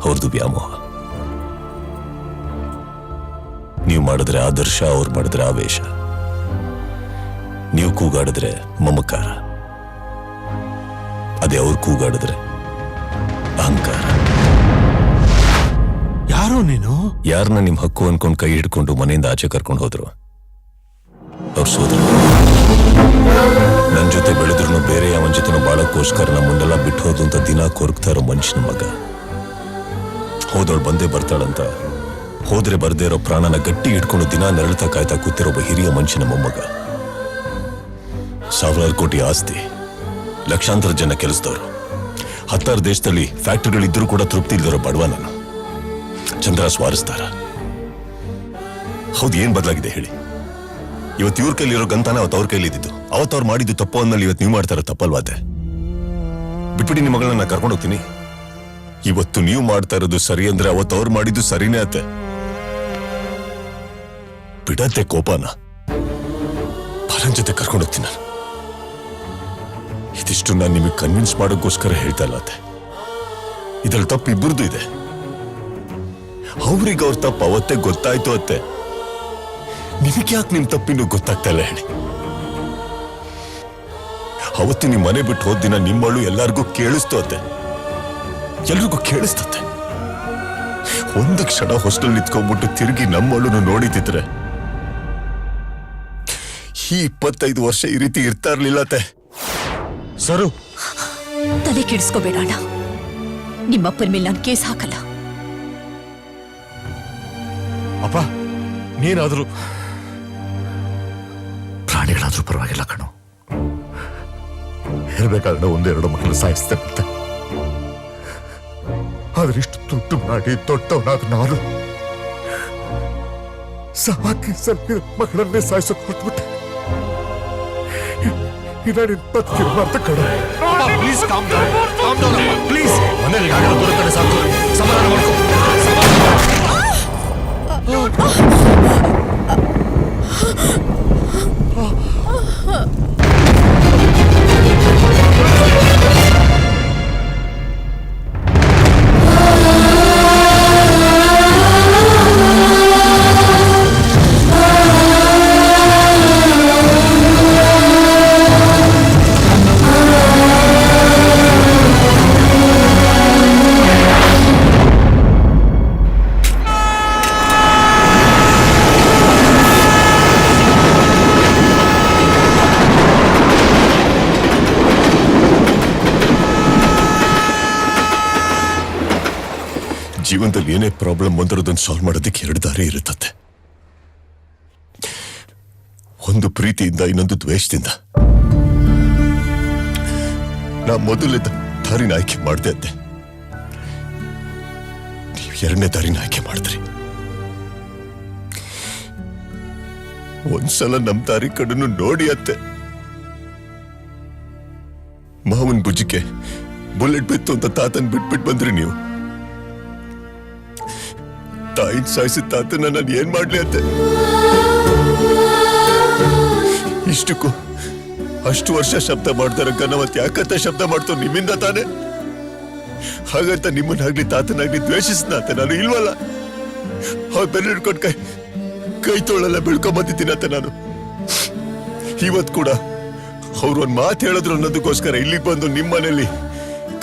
ಅವ್ರದ್ದು ವ್ಯಾಮೋಹ. ನೀವು ಮಾಡಿದ್ರೆ ಆದರ್ಶ, ಅವ್ರು ಮಾಡಿದ್ರೆ ಆವೇಶ. ನೀವು ಕೂಗಾಡಿದ್ರೆ ಮಮಕಾರ, ಅದೇ ಅವ್ರು ಕೂಗಾಡಿದ್ರೆ ಅಹಂಕಾರ. ಯಾರೋ ನೀನು? ಯಾರನ್ನ ನಿಮ್ ಹಕ್ಕು ಅನ್ಕೊಂಡು ಕೈ ಹಿಡ್ಕೊಂಡು ಮನೆಯಿಂದ ಆಚೆ ಕರ್ಕೊಂಡು ಹೋದ್ರು ಅವ್ರ ಸೋದರ. ನನ್ ಜೊತೆ ಬೆಳೆದ್ರು ಬೇರೆ ಯಾವನ್ ಜೊತೆನೂ ಬಾಳಕ್ಕೋಸ್ಕರ ನಮ್ಮನ್ನೆಲ್ಲ ಬಿಟ್ಟು ಹೋದು ಅಂತ ದಿನ ಕೊರಗ್ತಾ ಇರೋ ಮನುಷ್ಯನ ಮಗ. ಹೋದವಳು ಬಂದೇ ಬರ್ತಾಳಂತ ಹೋದ್ರೆ ಬರ್ದೇ ಇರೋ ಪ್ರಾಣನ ಗಟ್ಟಿ ಇಟ್ಕೊಂಡು ದಿನ ನೆರಳ್ತಾ ಕಾಯ್ತಾ ಕೂತಿರೋ ಒಬ್ಬ ಹಿರಿಯ ಮನುಷ್ಯನ ಮೊಮ್ಮಗ. ಸಾವಿರಾರು ಕೋಟಿ ಆಸ್ತಿ, ಲಕ್ಷಾಂತರ ಜನ ಕೆಲಸದವರು, 10 ದೇಶದಲ್ಲಿ ಫ್ಯಾಕ್ಟರಿಗಳಿದ್ರೂ ಕೂಡ ತೃಪ್ತಿ ಇಲ್ದಿರೋ ಬಡವ ನಾನು. ಚಂದ್ರ ಸ್ವಾರಿಸ್ತಾರ. ಹೌದು, ಏನ್ ಬದಲಾಗಿದೆ ಹೇಳಿ? ಇವತ್ತು ಇವ್ರ ಕೈಲಿರೋ ಗಂತಾನ ಅವತ್ತು ಅವ್ರ ಕೈಲಿ ಇದ್ದಿದ್ದು. ಅವತ್ತು ಅವ್ರು ಮಾಡಿದ್ದು ತಪ್ಪು ಅಂದ್ಮೇಲೆ ಇವತ್ತು ನೀವು ಮಾಡ್ತಾರೋ ತಪ್ಪಲ್ವಾದೆ? ಬಿಟ್ಬಿಡಿ, ನಿಮ್ಮ ಮಗಳನ್ನ ಕರ್ಕೊಂಡು ಹೋಗ್ತೀನಿ. ಇವತ್ತು ನೀವು ಮಾಡ್ತಾ ಇರೋದು ಸರಿ ಅಂದ್ರೆ ಅವತ್ತು ಅವ್ರು ಮಾಡಿದ್ದು ಸರಿನೇ ಅತ್ತೆ. ಬಿಡತ್ತೆ ಕೋಪನ, ಫಲನ್ ಜೊತೆ ಕರ್ಕೊಂಡು ಹೋಗ್ತೀನಿ ನಾನು. ಇದಿಷ್ಟು ನಾನು ನಿಮಗೆ ಕನ್ವಿನ್ಸ್ ಮಾಡೋಕ್ಕೋಸ್ಕರ ಹೇಳ್ತಾ ಇಲ್ಲ ಅತ್ತೆ. ಇದ್ರಲ್ಲಿ ತಪ್ಪು ಇಬ್ಬರದು ಇದೆ. ಅವ್ರಿಗೆ ಅವ್ರ ತಪ್ಪು ಅವತ್ತೇ ಗೊತ್ತಾಯ್ತು ಅತ್ತೆ. ನಿಮಗೆ ಯಾಕೆ ನಿಮ್ ತಪ್ಪಿನ್ನು ಗೊತ್ತಾಗ್ತಾ ಇಲ್ಲ ಹೇಳಿ? ಅವತ್ತು ನಿಮ್ ಮನೆ ಬಿಟ್ಟು ಹೋದ ದಿನ ನಿಮ್ಮಳು ಎಲ್ಲರಿಗೂ ಕೇಳಿಸ್ತು ಅತ್ತೆ, ಎಲ್ರಿಗೂ ಕೇಳಿಸ್ತತ್ತೆ. ಒಂದು ಕ್ಷಣ ಹೊಸ್ಟೆಲ್ ನಿಂತ್ಕೊಂಡ್ಬಿಟ್ಟು ತಿರುಗಿ ನಮ್ಮಳು ನೋಡಿದಿದ್ರೆ ಈ 25 ವರ್ಷ ಈ ರೀತಿ ಇರ್ತಾ ಇರ್ಲಿಲ್ಲ ಅತ್ತೆ. ಸರು, ತಲೆ ಕೆಡಿಸ್ಕೋಬೇಡ ಅಣ್ಣ. ನಿಮ್ಮಪ್ಪನ ಮೇಲೆ ನಾನು ಕೇಸ್ ಹಾಕಲ್ಲ. ಅಪ್ಪ, ನೀನಾದ್ರೂ ಪ್ರಾಣಿಗಳಾದ್ರೂ ಪರವಾಗಿಲ್ಲ ಕಣೋ. ಹೇಳ್ಬೇಕಾದ್ರೆ 1-2 ಮಕ್ಕಳು ಸಾಯಿಸ್ತೇನೆ. ಆದ್ರೆ ಇಷ್ಟು ದುಡ್ಡು ಮಾಡಿ ದೊಡ್ಡವನಾದ ನಾನು ಸಾಕಿ ಸ್ವಲ್ಪ ಮಕ್ಕಳನ್ನೇ ಸಾಯಿಸೋಕೆ ಹೊರಟ್ಬಿಟ್ಟೆ. Please calm down please. ಮನೇಲಿ ಬರುತ್ತಾರೆ ಸಾಕು, ಸಮಾಧಾನ ಮಾಡ್ಕೊ. ಜೀವನದಲ್ಲಿ ಏನೇ ಪ್ರಾಬ್ಲಮ್ ಬಂದರೂ ಅದನ್ನು ಸಾಲ್ವ್ ಮಾಡೋದಕ್ಕೆ 2 ದಾರಿ ಇರುತ್ತದೆ. ಒಂದು ಪ್ರೀತಿಯಿಂದ, ಇನ್ನೊಂದು ದ್ವೇಷದಿಂದ. ನಾ ಮೊದಲೇ ದಾರಿನ ಆಯ್ಕೆ ಮಾಡ್ದೆ ಅತ್ತೆ. ನೀವು 2ನೇ ದಾರಿನ ಆಯ್ಕೆ ಮಾಡಿದ್ರಿ. ಒಂದ್ಸಲ ನಮ್ ದಾರಿ ಕಡೆನು ನೋಡಿ ಅತ್ತೆ. ಮಾವನ್ ಭುಜಕ್ಕೆ ಬುಲೆಟ್ ಬಿತ್ತು ಅಂತ ತಾತನ್ ಬಿಟ್ಬಿಟ್ಟು ಬಂದ್ರಿ ನೀವು. ತಾಯಿನ ಸಾಯಿಸಿದ ತಾತನ ನಾನು ಏನ್ ಮಾಡ್ಲಿ ಅತ್ತೆ? ಇಷ್ಟಕ್ಕೂ ಅಷ್ಟು ವರ್ಷ ಶಬ್ದ ಮಾಡ್ತಾರ ಗಣವತ್ ಯಾಕಂತ ಶಬ್ದ ಮಾಡ್ತೋ ನಿಮ್ಮಿಂದ ತಾನೆ. ಹಾಗಂತ ನಿಮ್ಮನ್ನಾಗ್ಲಿ ತಾತನಾಗ್ಲಿ ದ್ವೇಷಿಸ್ನಾತೆ ನಾನು ಇಲ್ವಲ್ಲ. ಅವ್ರು ಬೆಲೆ ಹಿಡ್ಕೊಂಡು ಕೈ ತೋಳೆಲ್ಲ ಬೆಳ್ಕೊಂಬಂದಿದ್ದೀನಂತೆ ನಾನು. ಇವತ್ ಕೂಡ ಅವ್ರು ಒಂದ್ ಮಾತು ಹೇಳಿದ್ರು ಅನ್ನೋದಕ್ಕೋಸ್ಕರ ಇಲ್ಲಿಗೆ ಬಂದು ನಿಮ್ಮ ಮನೇಲಿ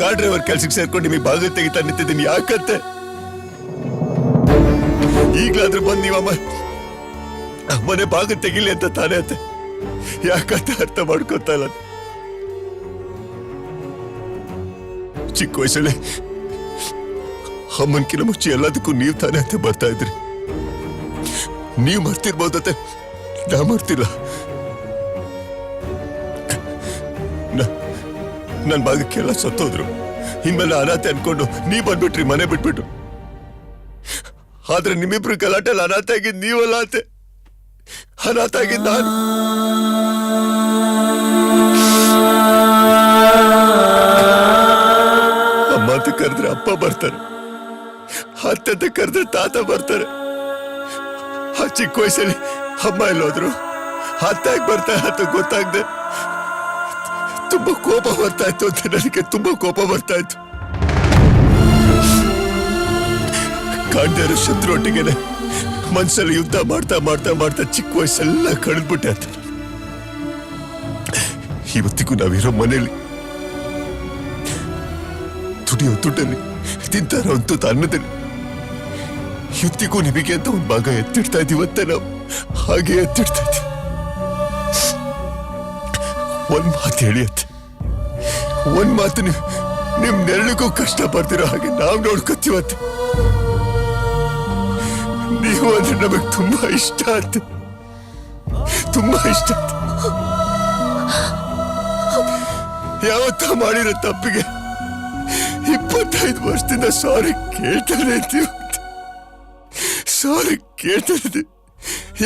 ಕಾರ್ ಡ್ರೈವರ್ ಕೆಲ್ಸಕ್ಕೆ ಸೇರ್ಕೊಂಡು ನಿಮಗೆ ಬಾಗಿಲು ತೆಗಿತಾ ನಿಂತಿದ್ದೀನಿ. ಯಾಕಂತೆ? ಈಗ್ಲಾದ್ರೂ ಬಂದು ನೀವಮ್ಮ ಮನೆ ಬಾಗಿಲು ತೆಗಿಲಿ ಅಂತ ತಾನೇ ಅತ್ತೆ. ಯಾಕಂತ ಅರ್ಥ ಮಾಡ್ಕೊತಾ ಇಲ್ಲ. ಚಿಕ್ಕ ವಯಸ್ಸಲ್ಲಿ ಅಮ್ಮನ್ಕಿನ ಮುಂಚೆ ಎಲ್ಲದಕ್ಕೂ ನೀವು ತಾನೇ ಅಂತ ಬರ್ತಾ ಇದ್ರಿ. ನೀವು ಮರ್ತಿರ್ಬೋದತ್ತೆ, ನಾ ಮರ್ತಿಲ್ಲ. ನನ್ ಭಾಗಕ್ಕೆಲ್ಲ ಸತ್ತೋದ್ರು. ಇನ್ಮೇಲೆ ಅನಾಥೆ ಅನ್ಕೊಂಡು ನೀವ್ ಬಂದ್ಬಿಟ್ರಿ ಮನೆ ಬಿಟ್ಬಿಟ್ಟು. ಆದ್ರೆ ನಿಮ್ಮಿಬ್ರು ಗಲಾಟೆಲ್ಲ ಅನಾಥ ಆಗಿದ್ ನೀವಲ್ಲ ಅತ್ತೆ, ಅನಾಥ ಆಗಿದ್ ನಾನು. ಅಮ್ಮ ಅಂತ ಕರೆದ್ರೆ ಅಪ್ಪ ಬರ್ತಾರೆ, ಅತ್ತೆ ಅಂತ ಕರೆದ್ರೆ ತಾತ ಬರ್ತಾರೆ. ಆ ಚಿಕ್ಕ ವಯಸ್ಸಲ್ಲಿ ಅಮ್ಮ ಎಲ್ಲೋದ್ರು, ಅತ್ತೆ ಯಾಕೆ ಬರ್ತಾರೆ ಅಂತ ಗೊತ್ತಾಗ್ದೆ ತುಂಬಾ ಕೋಪ ಬರ್ತಾ ಇತ್ತು ಅಂತ ನನಗೆ ತುಂಬಾ ಕೋಪ ಬರ್ತಾ ಇತ್ತು. ಕಾಣ್ದೇ ಇರೋ ಶತ್ರು ಒಟ್ಟಿಗೆನೆ ಮನ್ಸಲ್ಲಿ ಯುದ್ಧ ಮಾಡ್ತಾ ಮಾಡ್ತಾ ಮಾಡ್ತಾ ಚಿಕ್ಕ ವಯಸ್ಸೆಲ್ಲ ಕಳೆದ್ಬಿಟ್ಟೆ ಅಂತ. ಇವತ್ತಿಗೂ ನಾವಿರೋ ಮನೇಲಿ ದುಡಿಯೋ ದುಡ್ಡಲ್ಲಿ ತಿಂತಾರೋ ಅಂತ ಅನ್ನದಲ್ಲಿ ಇವತ್ತಿಗೂ ನಿಮಗೆ ಅಂತ ಒಂದು ಭಾಗ ಎತ್ತಿಡ್ತಾ ಇದೀವಂತೆ. ನಾವು ಹಾಗೆ ಎತ್ತಿಡ್ತಾ ಇದ್ದೀವಿ. ಒಂದ್ ಮಾತು ಹೇಳಿಯತ್ತೆ, ಒಂದ್ ಮಾತು ನಿಮ್ ನೆರಳಿಗೂ ಕಷ್ಟ ಬರ್ತಿರೋ ಹಾಗೆ ನಾವ್ ನೋಡ್ಕೊತೀವತ್ತೆ. ನೀವು ಅಂದ್ರೆ ನಮಗ್ ತುಂಬಾ ಇಷ್ಟ ಆಯ್ತು, ತುಂಬಾ ಇಷ್ಟ ಆಯ್ತು. ಯಾವತ್ತ ಮಾಡಿರೋ ತಪ್ಪಿಗೆ 25 ವರ್ಷದಿಂದ ಸಾರಿ ಕೇಳ್ತಾನೆ ಇದ್ದೀವಿ. ಸಾರಿ ಕೇಳ್ತಾನೆ,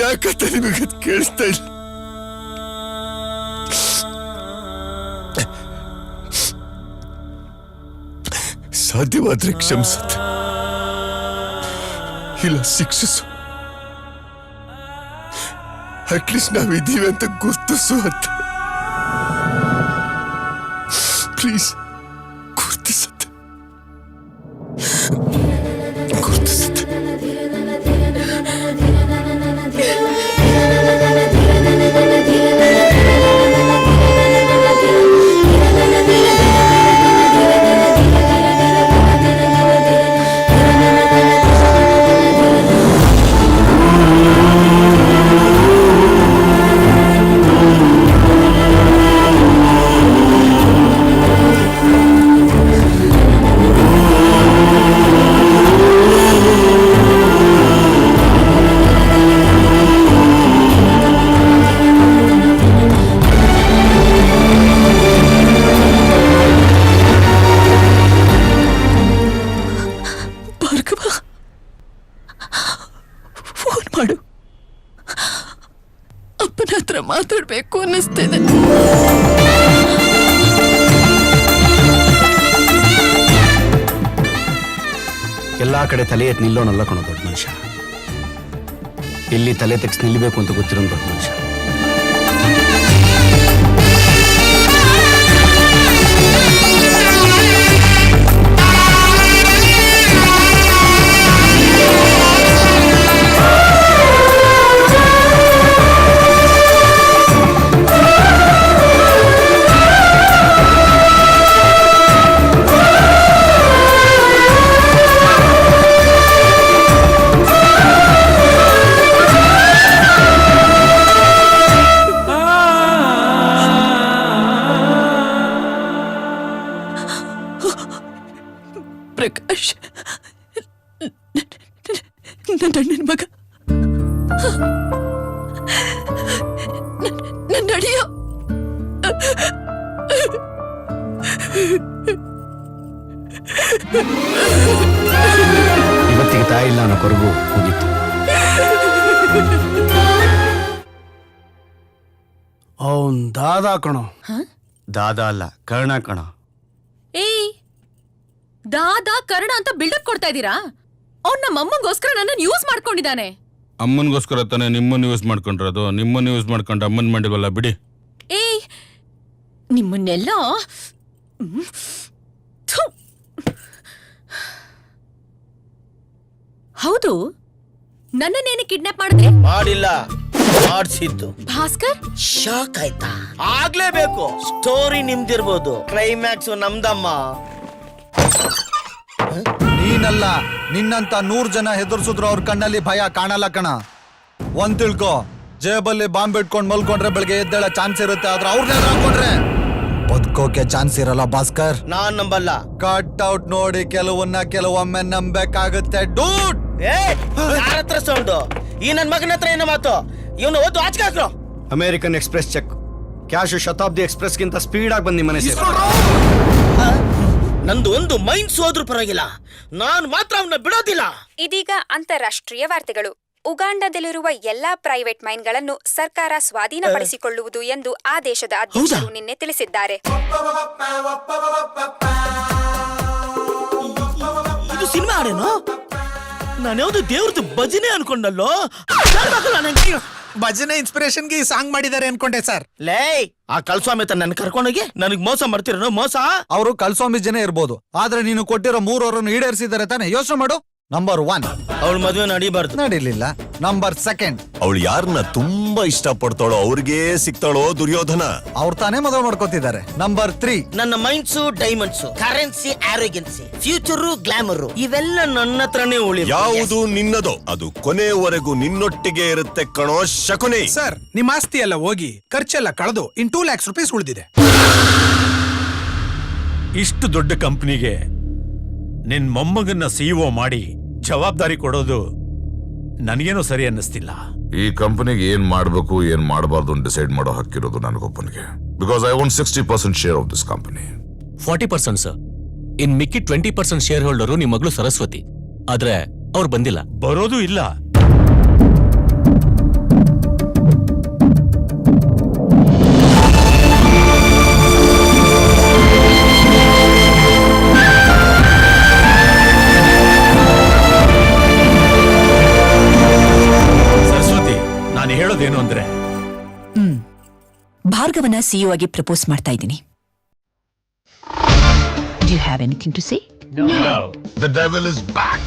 ಯಾಕಂತ ನಿಮಗೆ ಕೇಳಿಸ್ತಾ ಇಲ್ಲ. ಸಾಧ್ಯವಾದ್ರೆ ಕ್ಷಮಿಸತ್ತೆ, ಇಲ್ಲ ಶಿಕ್ಷಿಸು. ಅಟ್ಲೀಸ್ಟ್ ನಾವಿದ್ದೀವಿ ಅಂತ ಗುರ್ತಿಸು ಅಂತ. ಪ್ಲೀಸ್ ಗುರ್ತಿಸತ್ತೆ, ಗುರ್ತಿಸತ್ತೆ. ಮಾತಾಡ್ಬೇಕು ಅನ್ನಿಸ್ತಿದೆ. ಎಲ್ಲಾ ಕಡೆ ತಲೆ ಎತ್ತಿ ನಿಲ್ಲೋನಲ್ಲ ಕಣೋ ದೊಡ್ಡ ಮನುಷ್ಯ. ಇಲ್ಲಿ ತಲೆ ತೆಗ್ಸಿ ನಿಲ್ಲಬೇಕು ಅಂತ ಗೊತ್ತಿರೋ ದೊಡ್ಡ ಮನುಷ್ಯ. ನನ್ನ ಅಣ್ಣನ ಮಗ ನನ್ನ ಅಳಿಯ ಇವತ್ತಿಗೆ ತಾಯಿ ಇಲ್ಲ ಅನ್ನೋ ಕೊರಗು ಹೋಗಿತ್ತು. ಅವನ್ ದಾದಾ ಕಣೋ. ದಾದಾ ಅಲ್ಲ, ಕರ್ಣ ಕಣ. ಏಯ್, ದಾದಾ ಕರ್ಣ ಅಂತ ಬಿಲ್ಡಪ್ ಕೊಡ್ತಾ ಇದ್ದೀರಾ? ಅವ್ನ ನಮ್ಮ ಅಮ್ಮಂಗೋಸ್ಕರ ನನ್ನನ್ನು ಯೂಸ್ ಮಾಡ್ಕೊಂಡಿದ್ದಾನೆ. ಅಮ್ಮನಿಗೋಸ್ಕರ ತಾನೇ ನಿಮ್ಮನ್ನು ಯೂಸ್ ಮಾಡ್ಕೊಂಡಿರೋದು. ನಿಮ್ಮನ್ನು ಯೂಸ್ ಮಾಡ್ಕೊಂಡು ಅಮ್ಮನ್ ಮಾಡಿಲ್ವಲ್ಲ, ಬಿಡಿ. ಏಯ್, ನಿಮ್ಮನ್ನೆಲ್ಲ ಥು. ಹೌದು, ನನ್ನನ್ನೇನು ಕಿಡ್ನಾಪ್ ಮಾಡಿದೆ? ಮಾಡಿಲ್ಲ, ಮಾಡಿಸಿದ್ದು. ಭಾಸ್ಕರ್ ಶಾಕ್ ಆಯ್ತಾ? ಆಗ್ಲೇಬೇಕು. ಸ್ಟೋರಿ ನಿಮ್ದಿರ್ಬೋದು, ಕ್ಲೈಮ್ಯಾಕ್ಸ್ ನಮ್ದಮ್ಮ. ನೀನಲ್ಲ, ನಿನ್ನಂತ 100 ಜನ ಹೆದರ್ಸಿದ್ರು ಅವ್ರ ಕಣ್ಣಲ್ಲಿ ಭಯ ಕಾಣಲ್ಲ ಕಣ. ಒಂದ್ ತಿಳ್ಕೊ, ಜೇಬಲ್ಲಿ ಬಾಂಬ್ ಇಟ್ಕೊಂಡ್ ಮಲ್ಕೊಂಡ್ರೆ ಬೆಳಗ್ಗೆ ಎದ್ದೇಳ ಚಾನ್ಸ್ ಇರುತ್ತೆ, ಆದ್ರೆ ಅವ್ರನ್ನ ಹಾಕೊಂಡ್ರೆ ಬದುಕೋಕೆ ಚಾನ್ಸ್ ಇರಲ್ಲ ಭಾಸ್ಕರ್. ನಾನ್ ನಂಬಲ್ಲ. ಕಟ್ ಔಟ್ ನೋಡಿ ಕೆಲವೊಮ್ಮೆ ನಂಬೇಕಾಗುತ್ತೆ ಡೂಡ್. ಹತ್ರ ಸೌಂಡು ಈ ನನ್ ಮಗನ ಹತ್ರ ಏನೋ ಮಾತು. ಇವನು ಓದು ಆಚೆ ಹಾಕ್ರು. American express cheque. Cash Shatabdi ಎಕ್ಸ್ಪ್ರೆಸ್ಗಿಂತ ಸ್ಪೀಡ್ ಆಗಿ ಬಂದು ಮನೆ ಸೇರ. ನಂದು ಒಂದು ಮೈನ್ಸ್ ಹೋದ್ರೂ ಪರವಾಗಿಲ್ಲ, ನಾನು ಮಾತ್ರ ಅವನ್ನ ಬಿಡೋದಿಲ್ಲ. ಇದೀಗ ಅಂತಾರಾಷ್ಟ್ರೀಯ ವಾರ್ತೆಗಳು. ಉಗಾಂಡದಲ್ಲಿರುವ ಎಲ್ಲಾ ಪ್ರೈವೇಟ್ ಮೈನ್ಗಳನ್ನು ಸರ್ಕಾರ ಸ್ವಾಧೀನಪಡಿಸಿಕೊಳ್ಳುವುದು ಎಂದು ಆ ದೇಶದ ಅಧ್ಯಕ್ಷರು ನಿನ್ನೆ ತಿಳಿಸಿದ್ದಾರೆ. ಇದು ಸಿನಿಮಾ ಆಡೇನು? ನಾನ್ಯಾವ್ದು ದೇವ್ರದ್ದು ಭಜನೆ ಅನ್ಕೊಂಡಲ್ಲೋ. ಭಜನೆ ಇನ್ಸ್ಪಿರೇಷನ್ಗೆ ಈ ಸಾಂಗ್ ಮಾಡಿದ್ದಾರೆ ಅನ್ಕೊಂಡೆ ಸರ್. ಲೇ, ಆ ಕಳ್ಸ್ವಾಮಿ ತ ನನ್ ಕರ್ಕೊಂಡೋಗಿ ನನಗ್ ಮೋಸ ಮಾಡ್ತಿರೋ ಮೋಸ. ಅವರು ಕಳ್ಸ್ವಾಮಿ ಜನ ಇರ್ಬೋದು, ಆದ್ರೆ ನೀನು ಕೊಟ್ಟಿರೋ 3 ಅವರನ್ನು ಈಡೇರಿಸಿದ್ದಾರೆ ತಾನೆ. ಯೋಚನೆ ಮಾಡು. ನಂಬರ್ 1, ಅವಳ ಮದುವೆ ನಡೀಬಾರ್ದು. ನಡೀಲಿಲ್ಲ. ನಂಬರ್ 2, ಅವಳು ಯಾರನ್ನ ತುಂಬಾ ಇಷ್ಟಪಡ್ತಾಳೋ ಅವ್ರಿಗೆ ಸಿಗ್ತಾಳೋ ದುರ್ಯೋಧನ. ಅವ್ರು ತಾನೇ ಮದುವೆ ಮಾಡ್ಕೋತಿದ್ದಾರೆ. ನಂಬರ್ 3, ನನ್ನ mines diamonds, currency, ಆರೋಗ್ಯನ್ಸಿ, future, glamour ಇವೆಲ್ಲ ನನ್ನ ಹತ್ರನೇ ಉಳಿ. ಯಾವುದು ನಿನ್ನದೋ ಅದು ಕೊನೆಯವರೆಗೂ ನಿನ್ನೊಟ್ಟಿಗೆ ಇರುತ್ತೆ ಕಣೋ ಶಕುನಿ. ಸರ್, ನಿಮ್ಮ ಆಸ್ತಿ ಎಲ್ಲ ಹೋಗಿ ಖರ್ಚೆಲ್ಲ ಕಳೆದು ಇನ್ 2 lakhs rupees ಉಳಿದಿದೆ. ಇಷ್ಟು ದೊಡ್ಡ ಕಂಪ್ನಿಗೆ ನಿನ್ ಮೊಮ್ಮಗನ್ನ ಸಿಇಒ ಮಾಡಿ ಜವಾಬ್ದಾರಿ ಕೊಡೋದು ನನಗೇನೋ ಸರಿ ಅನ್ನಿಸ್ತಿಲ್ಲ. ಈ ಕಂಪನಿಗೆ ಏನ್ ಮಾಡ್ಬೇಕು ಏನ್ ಮಾಡಬಾರ್ದು ಡಿಸೈಡ್ ಮಾಡೋ ಹಕ್ಕಿರೋದು ನನಗೊಬ್ಬನಿಗೆ. Because I own 60% share of this company. 40% sir. ಇನ್ ಮಿಕ್ಕಿ 20% ಶೇರ್ ಹೋಲ್ಡರು ನಿಮ್ಮ ಮಗಳು ಸರಸ್ವತಿ. ಆದ್ರೆ ಅವ್ರು ಬಂದಿಲ್ಲ. ಬರೋದು ಇಲ್ಲ. ಸರಸ್ವತಿ, ನಾನು ಹೇಳೋದೇನು ಅಂದ್ರೆ, ಭಾರ್ಗವನ ಸಿಇಒ ಆಗಿ ಪ್ರಪೋಸ್ ಮಾಡ್ತಾ ಇದ್ದೀನಿ. Do you have anything to say? No. The devil is back.